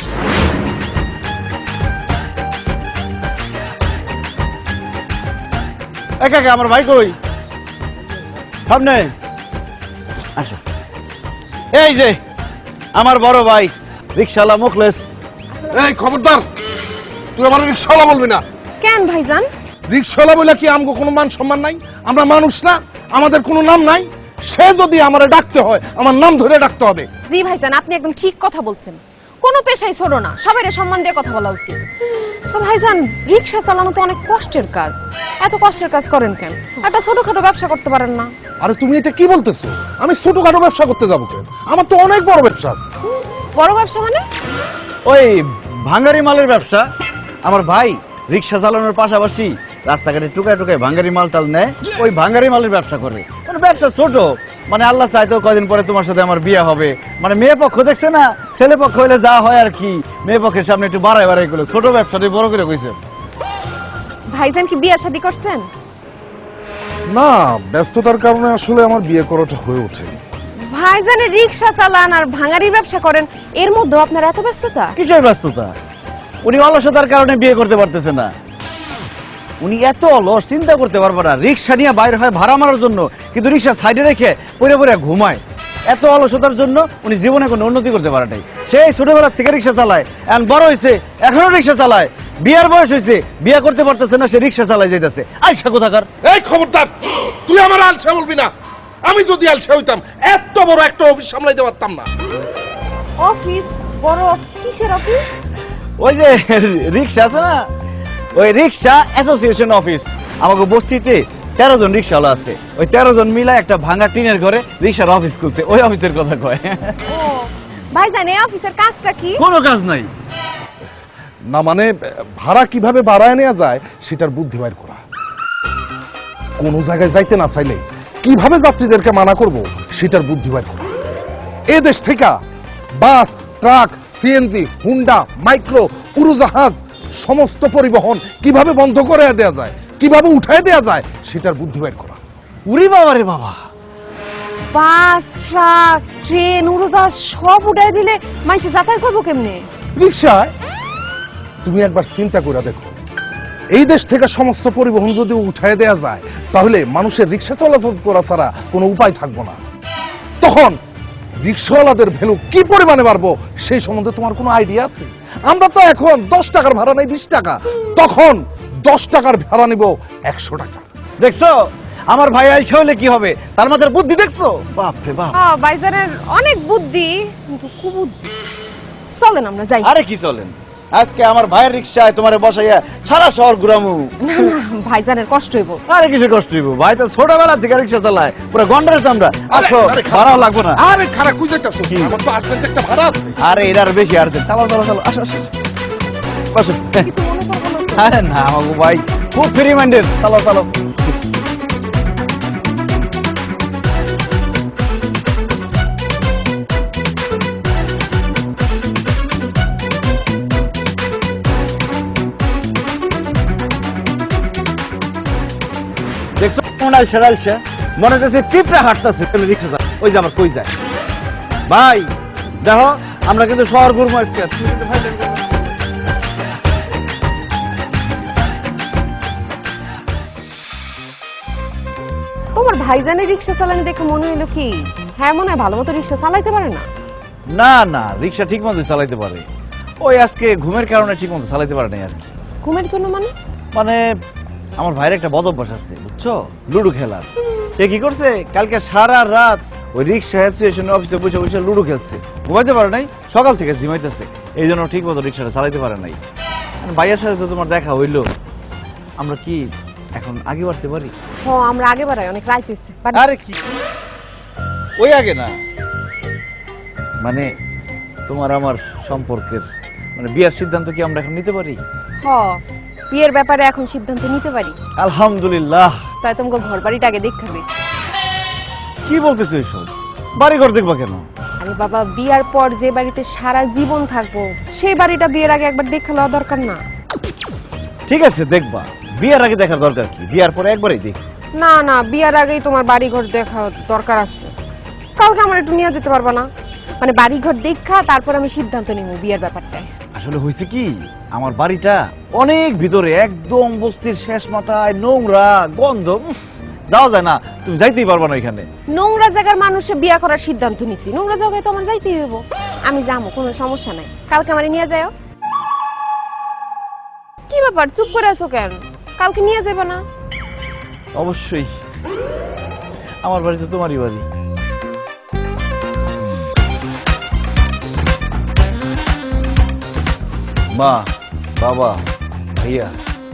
একা একা আমার ভাই কই? সামনে আসো। এই যে আমার বড় ভাই রিক্সাওয়ালা মুখলেস। এই খবরদার, তুই আমার রিক্সাওয়ালা বলবি না। কেন ভাইজান? রিক্সাওয়ালা বলে কি আমগো কোনো মান সম্মান নাই? আমরা মানুষ না? আমাদের কোনো নাম নাই? সে যদি আমারে ডাকতে হয় আমার নাম ধরে ডাকতে হবে। জি ভাইজান, আপনি একদম ঠিক কথা বলছেন। কোনো পেশাই ছোট না, সবাইরে সম্মান দিয়ে কথা বলা উচিত। তো ভাইজান, রিক্সা চালানো তো অনেক কষ্টের কাজ, এত কষ্টের কাজ করেন কেন? একটা ছোটখাটো ব্যবসা করতে পারেন না? আরে তুমি এটা কি বলতেছো? আমি ছোটখাটো ব্যবসা করতে যাবো কেন? আমার তো অনেক বড় ব্যবসা আছে। বড় ব্যবসা মানে? ওই ভাঙ্গারি মালের ব্যবসা। আমার ভাই রিক্সা চালানোর পাশাপাশি রাস্তাঘাটে টুকায় টুকায় ভাঙ্গারি মাল টাল নেয়, ওই ভাঙ্গারি মালের ব্যবসা করে। মানে ব্যবসা ছোট, মানে আল্লাহ চাইতো কদিন পরে তোমার সাথে আমার বিয়ে হবে। মানে মেয়ে পক্ষ দেখছে না, ছেলে পক্ষ হইলে যা হয় আর কি, মেয়ে পক্ষের সামনে একটু বাড়াই বাড়াই গুলো ছোট ব্যবসাটি বড় করে কইছে। ভাইজান কি বিয়ে শাদী করছেন? না, ব্যস্ততার কারণে আসলে আমার বিয়ে করাটা হয়ে ওঠেনি। ভাইজানের রিক্সা চালান আর ভাঙারির ব্যবসা করেন, এর মধ্যে আপনার এত ব্যস্ততা? কিসের ব্যস্ততা? উনি অলসতার কারণে বিয়ে করতে পারতেছে না। উনি এত অলস, চিন্তা করতে পারবে না। রিক্সা নিয়ে বাইরে হয় ভাড়া মারার জন্য, কিন্তু রিক্সা সাইডে রেখে পরে পরে ঘুমায়। এত অলসতার জন্য উনি জীবনে কোনো উন্নতি করতে পারে নাই। সেই ছোটবেলা থেকে রিক্সা চালায়, এখন বড় হয়েছে এখনো রিক্সা চালায়। বিয়ার বয়স হয়েছে, বিয়া করতে পারতেছে না, সে রিক্সা চালায় যাইতেছে। আইসা কোথাকার! এই খবরদার, তুই আমার আলসা বলবি না। আমি যদি আলসা হইতাম এত বড় একটা অফিস সামলাইতে পারতাম না। অফিস? বড় কিসের অফিস? ওই যে রিক্সা আছে না, ওই রিক্সা অ্যাসোসিয়েশন অফিস। আমাকে বস্তিতে 13 জন রিক্সাওয়ালা আছে, ওই 13 জন মিলা একটা ভাঙা টিনের ঘরে রিক্সার অফিস খুলছে। ওই অফিসের কথা কয়। ও ভাইজান, এই অফিসের কাজটা কি? কোনো কাজ নাই। না মানে ভাড়া কিভাবে বাড়ায় নেওয়া যায় সেটার বুদ্ধি বাইর করা। কোন জায়গায় যাইতে না চাইলে কিভাবে যাত্রীদেরকে মানা করব সেটার বুদ্ধি বাইর করা। এ দেশ থেকে বাস, ট্রাক, সিএনজি, হুন্ডা, মাইক্রো, উড়োজাহাজ সমস্ত পরিবহন কিভাবে বন্ধ করে দেওয়া যায়, কিভাবে উঠায় দেওয়া যায় সেটার বুদ্ধি বাইর করা। উরি বাবা রে বাবা! বাস, ট্রাক, ট্রেন, উড়োজাহাজ সব উঠাই দিলে মানুষ যাতায়াত করবো কেমনে? রিক্সায় তুমি একবার চিন্তা করে দেখো, এই দেশ থেকে সমস্ত পরিবহন যদি উঠায় দেয়া যায় তাহলে মানুষের রিক্সা চলাচল করা ছাড়া কোনো উপায় থাকবো না। তখন রিক্সাওয়ালাদের ভ্যালু কি পরিমাণে বাড়বো সেই সম্বন্ধে তোমার কোনো আইডিয়া আছে? আমরা তো এখন 10 টাকার ভাড়া নেই 20 টাকা, তখন 10 টাকার ভাড়া নিব 100 টাকা। দেখছো আমার ভাই আইছে হলে কি হবে, তার মাঝে বুদ্ধি দেখছো? বাপ রে বাপ! ভাইজানের অনেক বুদ্ধি, কিন্তু কুবুদ্ধি। চলেন আমরা যাই। আরে কি চলেন, আজকে আমার ভাইয়ের রিক্সায় তোমারে বসাইয়া সারা শহর ঘুরামু। না না, ভাইজানের কষ্ট হইব। আরে কিছু কষ্ট হইব, ভাই তো ছোটবেলা থেকে রিক্সা চালায়, পুরো গন্ডারের চামড়া। আসো, ভাড়াও লাগবো না। আরে খারাপ কই যাইতাছো? আমার তো আর্জেন্ট একটা ভাড়া আছে। আরে এটার বেশি আর চালো চালো চালো, আসো আসো আসো। কিছু মনে করবো না তো? আরে না আমাকে ভাই খুব ফ্রি মাইন্ডেড, চালো চালো। দেখছো মনে হয় মনে হচ্ছে টিপরা হাঁটতেছে রিক্সা। ওই যে আবার কই যায় ভাই, দেখো আমরা কিন্তু শহর ঘুরবো আজকে। তোমার ভাইজানের রিক্সা চালানি দেখে মনে হইলো কি হ্যাঁ মনে হয় ভালো মতো রিক্সা চালাইতে পারে না? না না, রিক্সা ঠিক মতো চালাইতে পারে, ওই আজকে ঘুমের কারণে ঠিক মতো চালাইতে পারে না আর কি। ঘুমের জন্য মানে? মানে আমার ভাইয়ের একটা বদ অভ্যাস আছে বুঝছো, লুডো খেলার। সে কি করছে, কালকে সারা রাত ওই রিক্সা অ্যাসোসিয়েশনের অফিসে বসে বসে লুডো খেলছে, ঘুমাইতে পারে নাই, সকাল থেকে ঝিমাইতেছে, এই জন্য ঠিক মতো রিক্সাটা চালাইতে পারে নাই। ভাইয়ের সাথে তো তোমার দেখা হইলো, আমরা কি এখন আগে বাড়তে পারি? আমরা আগে বাড়াই, অনেক রাত হইছে। আরে কি ওই আগে না, মানে তোমার আমার সম্পর্কের মানে বিয়ার সিদ্ধান্ত কি আমরা এখন নিতে পারি? বিয়ের ব্যাপারে এখন সিদ্ধান্ত নিতে পারি। আলহামদুলিল্লাহ। তাই তোমাকে ঘর বাড়িটা আগে দেখাবে। কি বলতেছো এসব? বাড়ি ঘর দেখবা কেন? আরে বাবা, বিয়ার পর যে বাড়িতে সারা জীবন থাকবো সেই বাড়িটা বিয়ের আগে একবার দেখে লওয়া দরকার না? ঠিক আছে দেখবা, বিয়ার আগে দেখার দরকার কি, বিয়ার পরে একবারই দেখ। না না, বিয়ার আগেই তোমার বাড়ি ঘর দেখা দরকার আছে। কালকে আমার একটু নিয়ে যেতে পারবা না? মানে বাড়ি ঘর দেখা তারপর আমি সিদ্ধান্ত নিব বিয়ের ব্যাপারটায়। আসলে হয়েছে কি, আমার বাড়িটা অনেক ভিতরে, একদম বস্তির শেষ মাথায়, নোংরা, গন্ধ, যাওয়া যায় না, তুমি যাইতেই পারবা না এখানে। নোংরা জায়গার মানুষে বিয়া করার সিদ্ধান্ত নিছি, নোংরা জায়গায় তো আমার যাইতেই হইব। আমি যাবো, কোনো সমস্যা নাই, কালকে আমারে নিয়ে যাও। কি ব্যাপার, চুপ করে আছো কেন? কালকে নিয়ে যাবে না? অবশ্যই, আমার বাড়ি তো তোমারই বাড়ি। মা, বাবা, ভাইয়া,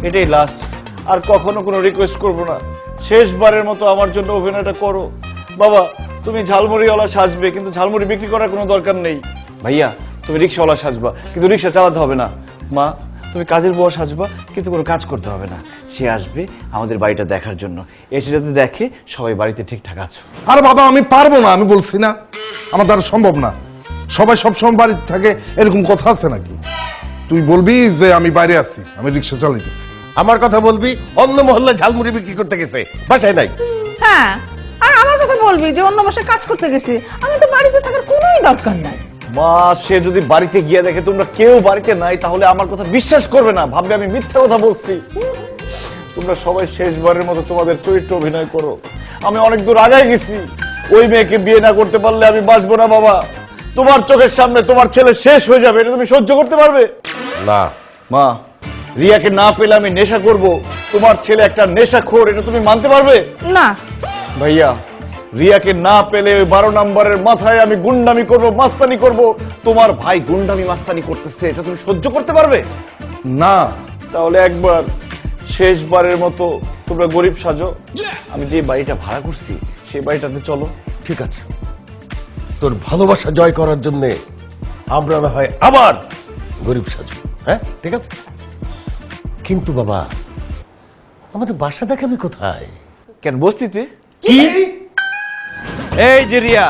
এটাই লাস্ট, আর কখনো কোনো রিকোয়েস্ট করবো না। শেষবারের মতো আমার জন্য অভিনয়টা করো। বাবা, তুমি ঝালমুড়িওয়ালা সাজবে, কিন্তু ঝালমুড়ি বিক্রি করার কোনো দরকার নেই। ভাইয়া, তুমি রিক্সাওয়ালা সাজবা, কিন্তু রিক্সা চালাতে হবে না। মা, তুমি কাজের বউ সাজবা, কিন্তু কোনো কাজ করতে হবে না। সে আসবে আমাদের বাড়িটা দেখার জন্য, এসে যাতে দেখে সবাই বাড়িতে ঠিকঠাক আছো। আরে বাবা, আমি পারবো না, আমি বলছি না আমার দ্বারা সম্ভব না। সবাই সবসময় বাড়িতে থাকে এরকম কথা আছে নাকি? তুই বলবি যে আমি বাইরে আছি, আমি রিক্সা চালাইতেছি। আমার কথা বলবি অন্য মহল্লায় ঝালমুড়ি বিক্রি করতে গেছে, বাসায় নাই। হ্যাঁ, আর আমার কথা বলবি যে অন্য বাসায় কাজ করতে গেছি, আমি তো বাড়িতে থাকার কোনোই দরকার নাই। মা, সে যদি বাড়িতে গিয়ে দেখে তোমরা কেউ বাড়িতে নাই, তাহলে আমার কথা বিশ্বাস করবে না, ভাববে আমি মিথ্যা কথা বলছি। তোমরা সবাই শেষবারের মতো তোমাদের চরিত্র অভিনয় করো। আমি অনেক দূর আগায় গেছি, ওই মেয়েকে বিয়ে না করতে পারলে আমি বাঁচবো না বাবা। তোমার চোখের সামনে তোমার ছেলে শেষ হয়ে যাবে, এটা তুমি সহ্য করতে পারবে? না মা, রিয়াকে না পেলে আমি নেশা করব, তোমার ছেলে একটা নেশাখোর, এটা তুমি মানতে পারবে? না ভাইয়া, রিয়াকে না পেলে ওই 12 নম্বরের মাথায় আমি গুন্ডামি করব, মাস্তানি করব। তোমার ভাই গুন্ডামি মাস্তানি করতেছে, এটা তুমি সহ্য করতে পারবে? না তাহলে একবার শেষবারের মতো তোমরা গরিব সাজো, আমি যে বাড়িটা ভাড়া করছি সেই বাড়িটাতে চলো। ঠিক আছে, তোর ভালোবাসা জয় করার জন্য আমরা না হয় আবার গরিব সাজু। হ্যাঁ ঠিক আছে, কিন্তু বাবা আমাদের বাসা দেখাবি কোথায়? কেন, বস্তিতে? কি? এই যে রিয়া,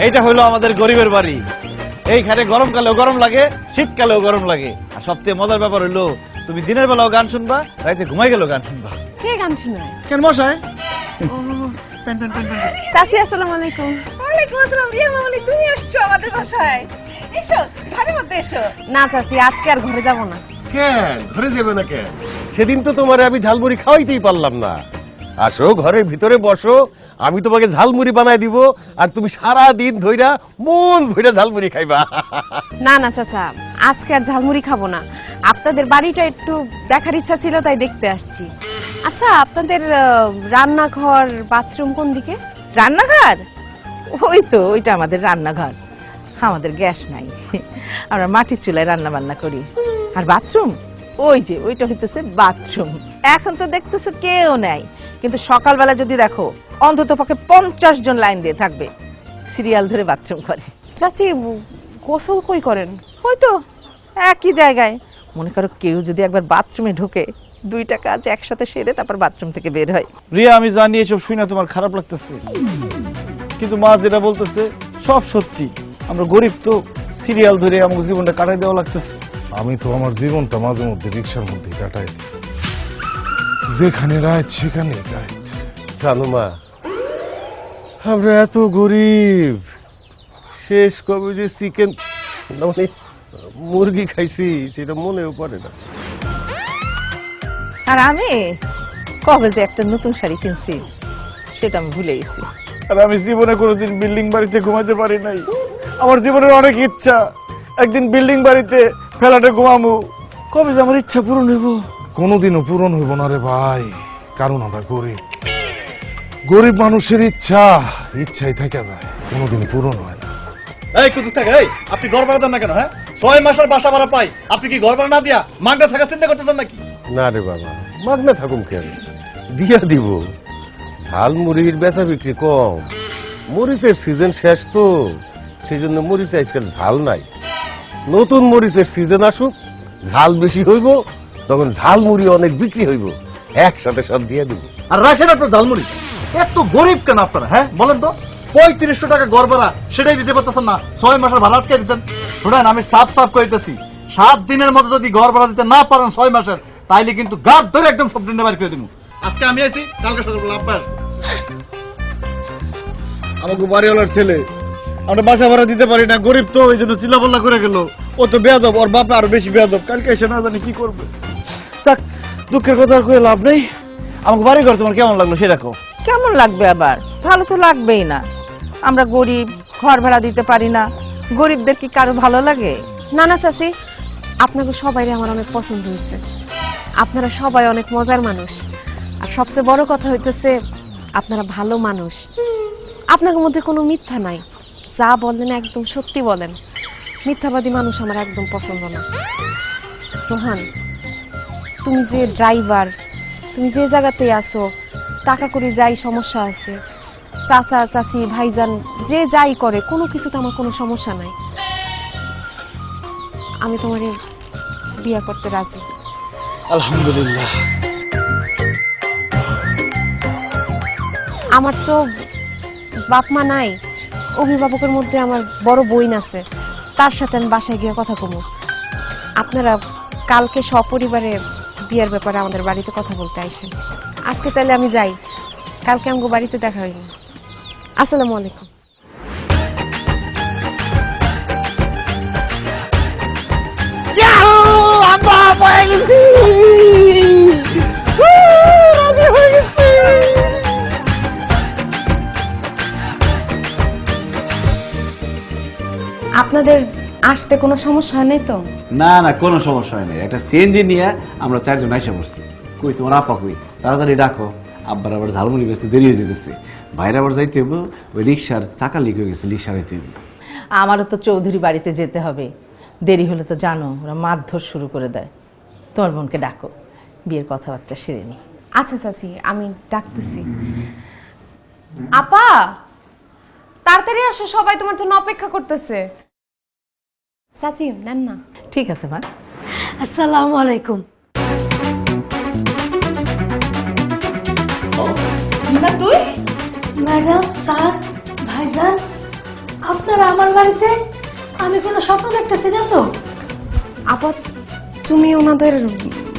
এইটা হলো আমাদের গরিবের বাড়ি। এইখানে গরমকালেও গরম লাগে, শীতকালেও গরম লাগে। আর সবথেকে মজার ব্যাপার হলো তুমি দিনের বেলাও গান শুনবা, রাতে ঘুমাই গেলেও গান শুনবা। কে গান শোনায়? কেন মশাই? চাচি আসসালামু আলাইকুম। ওয়ালাইকুম আসসালাম। রিয়া মামনি, তুমি আসছো আমাদের বাসায়? এসো, ঘরের মধ্যে এসো। না চাচি, আজকে আর ঘরে যাব না। কেন ঘরে যাবে না কেন? সেদিন তো তোমার আমি ঝালমুড়ি খাওয়াইতেই পারলাম না। আসো ঘরের ভিতরে বসো, আমি তোমাকে ঝালমুড়ি বানাই দিব, আর তুমি সারা দিন ধইরা মন ভইরা ঝালমুড়ি খাইবা। না না চাচা, আজকে আর ঝালমুড়ি খাবো না। আপনাদের বাড়িটা একটু দেখার ইচ্ছা ছিল, তাই দেখতে আসছি। আচ্ছা, আপনাদের রান্নাঘর বাথরুম কোন দিকে? রান্নাঘর? ওই তো, ওইটা আমাদের রান্নাঘর। আমাদের গ্যাস নাই, আমরা মাটির চুলায় রান্না বান্না করি। আর বাথরুম ওই যে, ওইটা হইতেছে বাথরুম। এখন তো দেখতেছো কেউ নাই, কিন্তু সকালবেলা যদি দেখো অন্তত পক্ষে 50 জন লাইন দিয়ে থাকবে, সিরিয়াল ধরে বাথরুম করে। চাচি, গোসল কই করেন? ওই তো একই জায়গায়। মনে করো কেউ যদি একবার বাথরুমে ঢোকে, 2টা কাজ একসাথে সেরে তারপর বাথরুম থেকে বের হয়। রিয়া, আমি জানি এসব শুনে তোমার খারাপ লাগতেছে, কিন্তু মা যেটা বলতেছে সব সত্যি। আমরা গরিব তো, সিরিয়াল ধরে আমাকে জীবনটা কাটাই দেওয়া লাগতেছে। আমি তো আমার জীবনটা মাঝে মধ্যে রিক্সার মধ্যে কাটাই দিই, যেখানে রাত সেখানে রাত। জানো মা, আমরা এত গরিব, শেষ কবে যে চিকেন মানে মুরগি খাইছি সেটা মনেও পড়ে না। আর আমি কবে যে একটা নতুন শাড়ি কিনছি সেটা আমি ভুলে গেছি। আর আমি জীবনে কোনোদিন বিল্ডিং বাড়িতে ঘুমাতে পারি নাই। আমার জীবনের অনেক ইচ্ছা, একদিন বিল্ডিং বাড়িতে ফ্ল্যাটে ঘুমামু। কবে যে আমার ইচ্ছা পূরণ হইব? কোনোদিনও পূরণ হইব না রে ভাই, কারণ আমরা গরিব। গরিব মানুষের ইচ্ছাই থেকে যায়, কোনোদিন পূরণ হয় না। এই কুতুস থাকে, এই আপনি ঘর ভাড়া দেন না কেন? হ্যাঁ, 6 মাসের বাসা ভাড়া পাই, আপনি কি ঘর ভাড়া না দিয়া মাগনা থাকা চিন্তা করতেছেন নাকি? না রে বাবা, মাগনা থাকুম কেন, দিয়া দিব। ঝালমুড়ির বেচা বিক্রি কম, মরিচের সিজন শেষ তো, সেই জন্য মরিচ আজকাল ঝাল নাই। নতুন মরিচের সিজন আসুক, ঝাল বেশি হইব, তখন ঝালমুড়ি অনেক বিক্রি হইব, একসাথে সব দিয়ে দিব। আর রাখেন আপনার ঝালমুড়ি। এত গরিব কেন আপনারা? হ্যাঁ বলেন তো, 3500 টাকা ঘর ভাড়া সেটাই দিতে পারতেছেন না, 6 মাসের ভাড়া আটকে দিচ্ছেন। শুনেন, আমি সাফ সাফ কইতেছি, 7 দিনের মধ্যে যদি ঘর ভাড়া দিতে না পারেন 6 মাসের, তাইলে কিন্তু গাছ ধরে একদম সব দিনে বার করে দিব। আজকে আমি আইছি, কালকে সকালবেলা আপনি আসবো। আমাকে বাড়িওয়ালার ছেলে, আমরা বাসা ভাড়া দিতে পারি না, গরিব তো, এই জন্য চিল্লাপাল্লা করে গেল। ও তো বেয়াদব, ওর বাপে আরো বেশি বেয়াদব। কালকে এসে না জানি কি করবে। যাক, দুঃখের কথা আর কয়ে লাভ নেই। আমাকে বাড়ি ঘর তোমার কেমন লাগলো সেটা কও। কেমন লাগবে আবার? ভালো তো লাগবেই না। আমরা গরিব, ঘর ভাড়া দিতে পারি না, গরিবদের কি কারো ভালো লাগে? না না চাচি, আপনাকে সবাই আমার অনেক পছন্দ হয়েছে। আপনারা সবাই অনেক মজার মানুষ, আর সবচেয়ে বড় কথা হইতেছে আপনারা ভালো মানুষ। আপনাদের মধ্যে কোনো মিথ্যা নাই, যা বলেন একদম সত্যি বলেন। মিথ্যাবাদী মানুষ আমার একদম পছন্দ না। রোহান, তুমি যে ড্রাইভার, তুমি যে জায়গাতে আসো, টাকা করে যাই সমস্যা আছে, চাচা চাচি ভাইজান যে যাই করে, কোনো কিছুতে আমার কোনো সমস্যা নাই। আমি তোমার বিয়ে করতে রাজি। আলহামদুলিল্লাহ। আমার তো বাপ মা নাই, অভিভাবকের মধ্যে আমার বড় বোন আছে, তার সাথে আমি বাসায় গিয়ে কথা কমু। আপনারা কালকে সপরিবারে বিয়ের ব্যাপারে আমাদের বাড়িতে কথা বলতে আইসেন। আজকে তাহলে আমি যাই, কালকে আমাকে বাড়িতে দেখা হইনি। আসসালামু আলাইকুম। আমরা পেয়ে গেছি। আপনাদের আসতে কোনো সমস্যা হয় নাই তো? না না, কোনো সমস্যা হয় না। একটা সিএনজি নিয়ে আমরা 4 জন আইসা পড়ছি। কই তোমার আপা কই? তাড়াতাড়ি ডাকো, আব্বার আবার ঝালমুড়ি বেচতে দেরি হয়ে যেতেছে। বাইরে আবার যাইতে হইব, ওই রিক্সার চাকা লিক হয়ে গেছে, রিক্সা রাইতে হইব। আমারও তো চৌধুরী বাড়িতে যেতে হবে, দেরি হলে তো জানো ওরা মারধর শুরু করে দেয়। তোমার বোনকে ডাকো, বিয়ের কথাবার্তা সেরে নি। আচ্ছা চাচি, আমি ডাকতেছি। আপা তাড়াতাড়ি আসো, সবাই তোমার জন্য অপেক্ষা করতেছে। চাচি নেন না। ঠিক আছে মা। আসসালামু আলাইকুম। তুই ম্যাডাম, স্যার, ভাইজান, আপনারা আমার বাড়িতে? আমি কোনো স্বপ্ন দেখতেছি না তো? আপা তুমি ওনাদের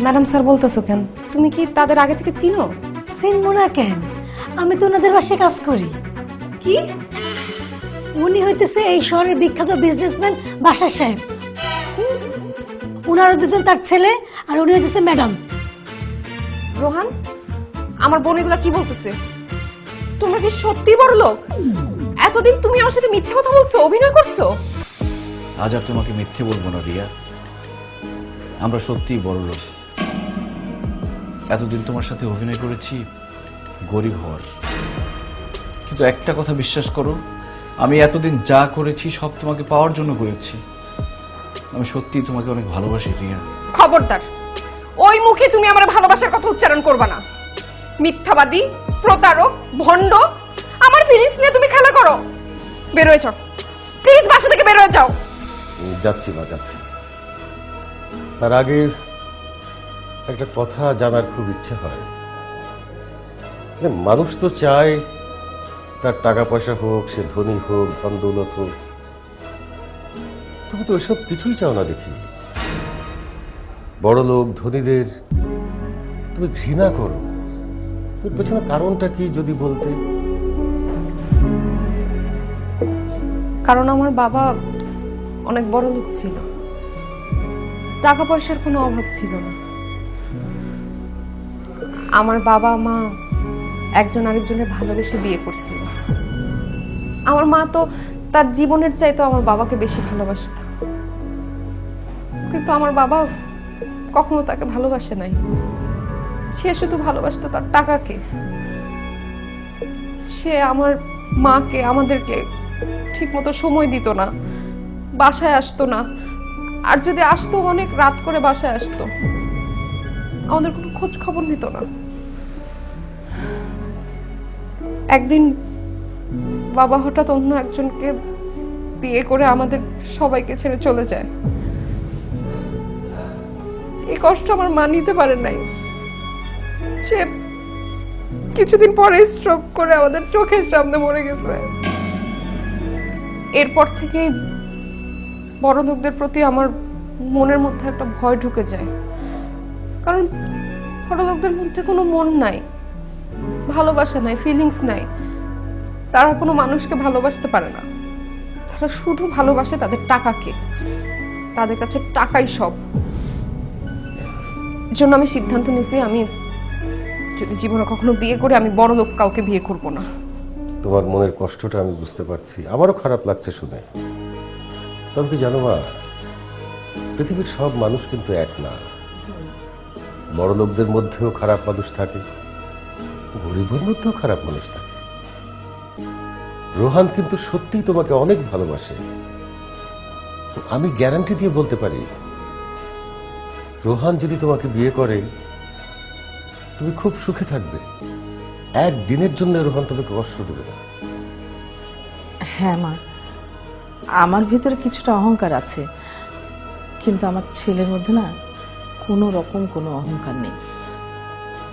ম্যাডাম স্যার বলতেছো কেন? তুমি কি তাদের আগে থেকে চিনো? চিনবো না কেন? আমি তো ওনাদের বাসায় কাজ করি। কি? উনি হইতেছে এই শহরের বিখ্যাত বিজনেসম্যান বাসার সাহেব। উনারা দুজন তার ছেলে, আর উনি হইতেছে ম্যাডাম। রোহান, আমার বোন এগুলা কি বলতেছে? তোমরা কি সত্যি বড় লোক? এতদিন তুমি আমার সাথে মিথ্যে কথা বলছো, অভিনয় করছো। আজ আর তোমাকে মিথ্যে বলবো না রিয়া, আমরা সত্যিই বড় লোক। এতদিন তোমার সাথে অভিনয় করেছি গরিব হওয়ার, কিন্তু একটা কথা বিশ্বাস করো, আমি এতদিন যা করেছি সব তোমাকে পাওয়ার জন্য করেছি। আমি সত্যিই তোমাকে অনেক ভালোবাসি রিয়া। খবরদার, ওই মুখে তুমি আমার ভালোবাসার কথা উচ্চারণ করবা না। মিথ্যাবাদী, প্রতারক, ভণ্ড, আমার ফিলিংস নিয়ে তুমি খেলা করো। বের হয়ে যাও প্লিজ, বাসা থেকে বের হয়ে যাও। যাচ্ছি মা, যাচ্ছি। তার আগে একটা কথা জানার খুব ইচ্ছে হয়। মানুষ তো চায় তার টাকা পয়সা হোক, সে ধনী হোক, ধন দৌলত হোক, তুমি তো ওইসব কিছুই চাও না দেখি। বড় লোক ধনীদের তুমি ঘৃণা করো, তোর পেছনে কারণটা কি যদি বলতে? কারণ আমার বাবা অনেক বড় লোক ছিল, টাকা পয়সার কোনো অভাব ছিল না। আমার বাবা মা একজন আরেকজনের ভালোবেসে বিয়ে করছিল। আমার মা তো তার জীবনের চাইতে আমার বাবাকে বেশি ভালোবাসত, কিন্তু আমার বাবা কখনো তাকে ভালোবাসে নাই। সে শুধু ভালোবাসতো তার টাকাকে। সে আমার মাকে, আমাদেরকে ঠিকমতো সময় দিত না, বাসায় আসতো না, আর যদি আসতো অনেক রাত করে বাসায় আসতো, আমাদের কোনো খোঁজ খবর নিত না। একদিন বাবা হঠাৎ অন্য একজনকে বিয়ে করে আমাদের সবাইকে ছেড়ে চলে যায়। এই কষ্ট আমার মা নিতে পারে নাই। সে কিছুদিন পরে স্ট্রোক করে আমাদের চোখের সামনে মরে গেছে। এরপর থেকে বড় লোকদের প্রতি আমার মনের মধ্যে একটা ভয় ঢুকে যায়, কারণ বড় লোকদের মধ্যে কোনো মন নাই, ভালোবাসা নাই, ফিলিংস নাই। তারা কোনো মানুষকে ভালোবাসতে পারে না, তারা শুধু ভালোবাসে তাদের টাকাকে। তাদের কাছে টাকাই সব। এর জন্য আমি সিদ্ধান্ত নিয়েছি, আমি যদি জীবনে কখনো বিয়ে করে আমি বড় লোক কাউকে বিয়ে করব না। তোমার মনের কষ্টটা আমি বুঝতে পারছি, আমারও খারাপ লাগছে শুনে। তবে কি জানো মা, পৃথিবীর সব মানুষ কিন্তু এক না। বড় লোকদের মধ্যেও খারাপ মানুষ থাকে, গরিবের মধ্যেও খারাপ মানুষ থাকে। রোহান কিন্তু সত্যিই তোমাকে অনেক ভালোবাসে। আমি গ্যারান্টি দিয়ে বলতে পারি, রোহান যদি তোমাকে বিয়ে করে তুমি খুব সুখে থাকবে। একদিনের জন্য রোহান তোমাকে কষ্ট দেবে না। হ্যাঁ মা, আমার ভিতরে কিছুটা অহংকার আছে, কিন্তু আমার ছেলের মধ্যে না কোনো রকম কোনো অহংকার নেই।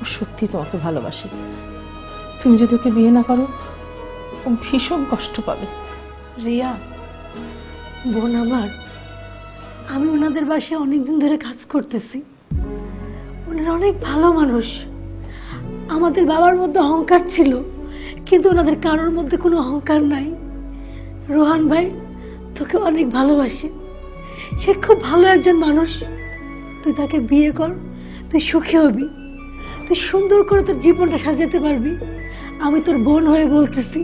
ও সত্যি তোমাকে ভালোবাসে। তুমি যদি ওকে বিয়ে না করো, ও ভীষণ কষ্ট পাবে। রিয়া বোন আমার, আমি ওনাদের বাসায় অনেকদিন ধরে কাজ করতেছি। ওনারা অনেক ভালো মানুষ। আমাদের বাবার মধ্যে অহংকার ছিল, কিন্তু ওনাদের কারোর মধ্যে কোনো অহংকার নাই। রোহান ভাই তোকে অনেক ভালোবাসে, সে খুব ভালো একজন মানুষ। তুই তাকে বিয়ে কর, তুই সুখী হবি, তুই সুন্দর করে তোর জীবনটা সাজাতে পারবি। আমি তোর বোন হয়ে বলতেছি,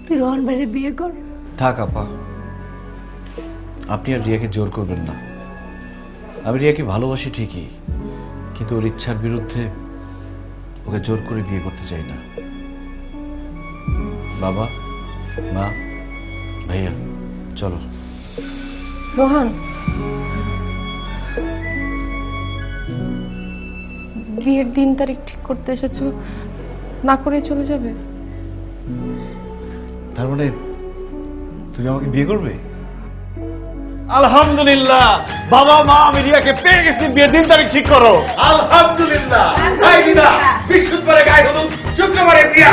তুই রোহান ভাইয়ের বিয়ে কর। থাক আপা, আপনি আর রিয়াকে জোর করবেন না। আমি রিয়াকে ভালোবাসি ঠিকই, কিন্তু ওর ইচ্ছার বিরুদ্ধে ওকে জোর করে বিয়ে করতে চাই না। বাবা, মা, ভাইয়া, চলো। রোহান, বিয়ের দিন তারিখ ঠিক করতে এসেছো, না করে চলে যাবে? তার মানে তুমি আমাকে বিয়ে করবে? আলহামদুলিল্লাহ বাবা, মা, আমি রিয়াকে পেয়ে গেছি, বিয়ের দিন তারিখ ঠিক করো। আলহামদুলিল্লাহ। বৃহস্পতিবারে গায়ে হলুদ, শুক্রবারে বিয়া।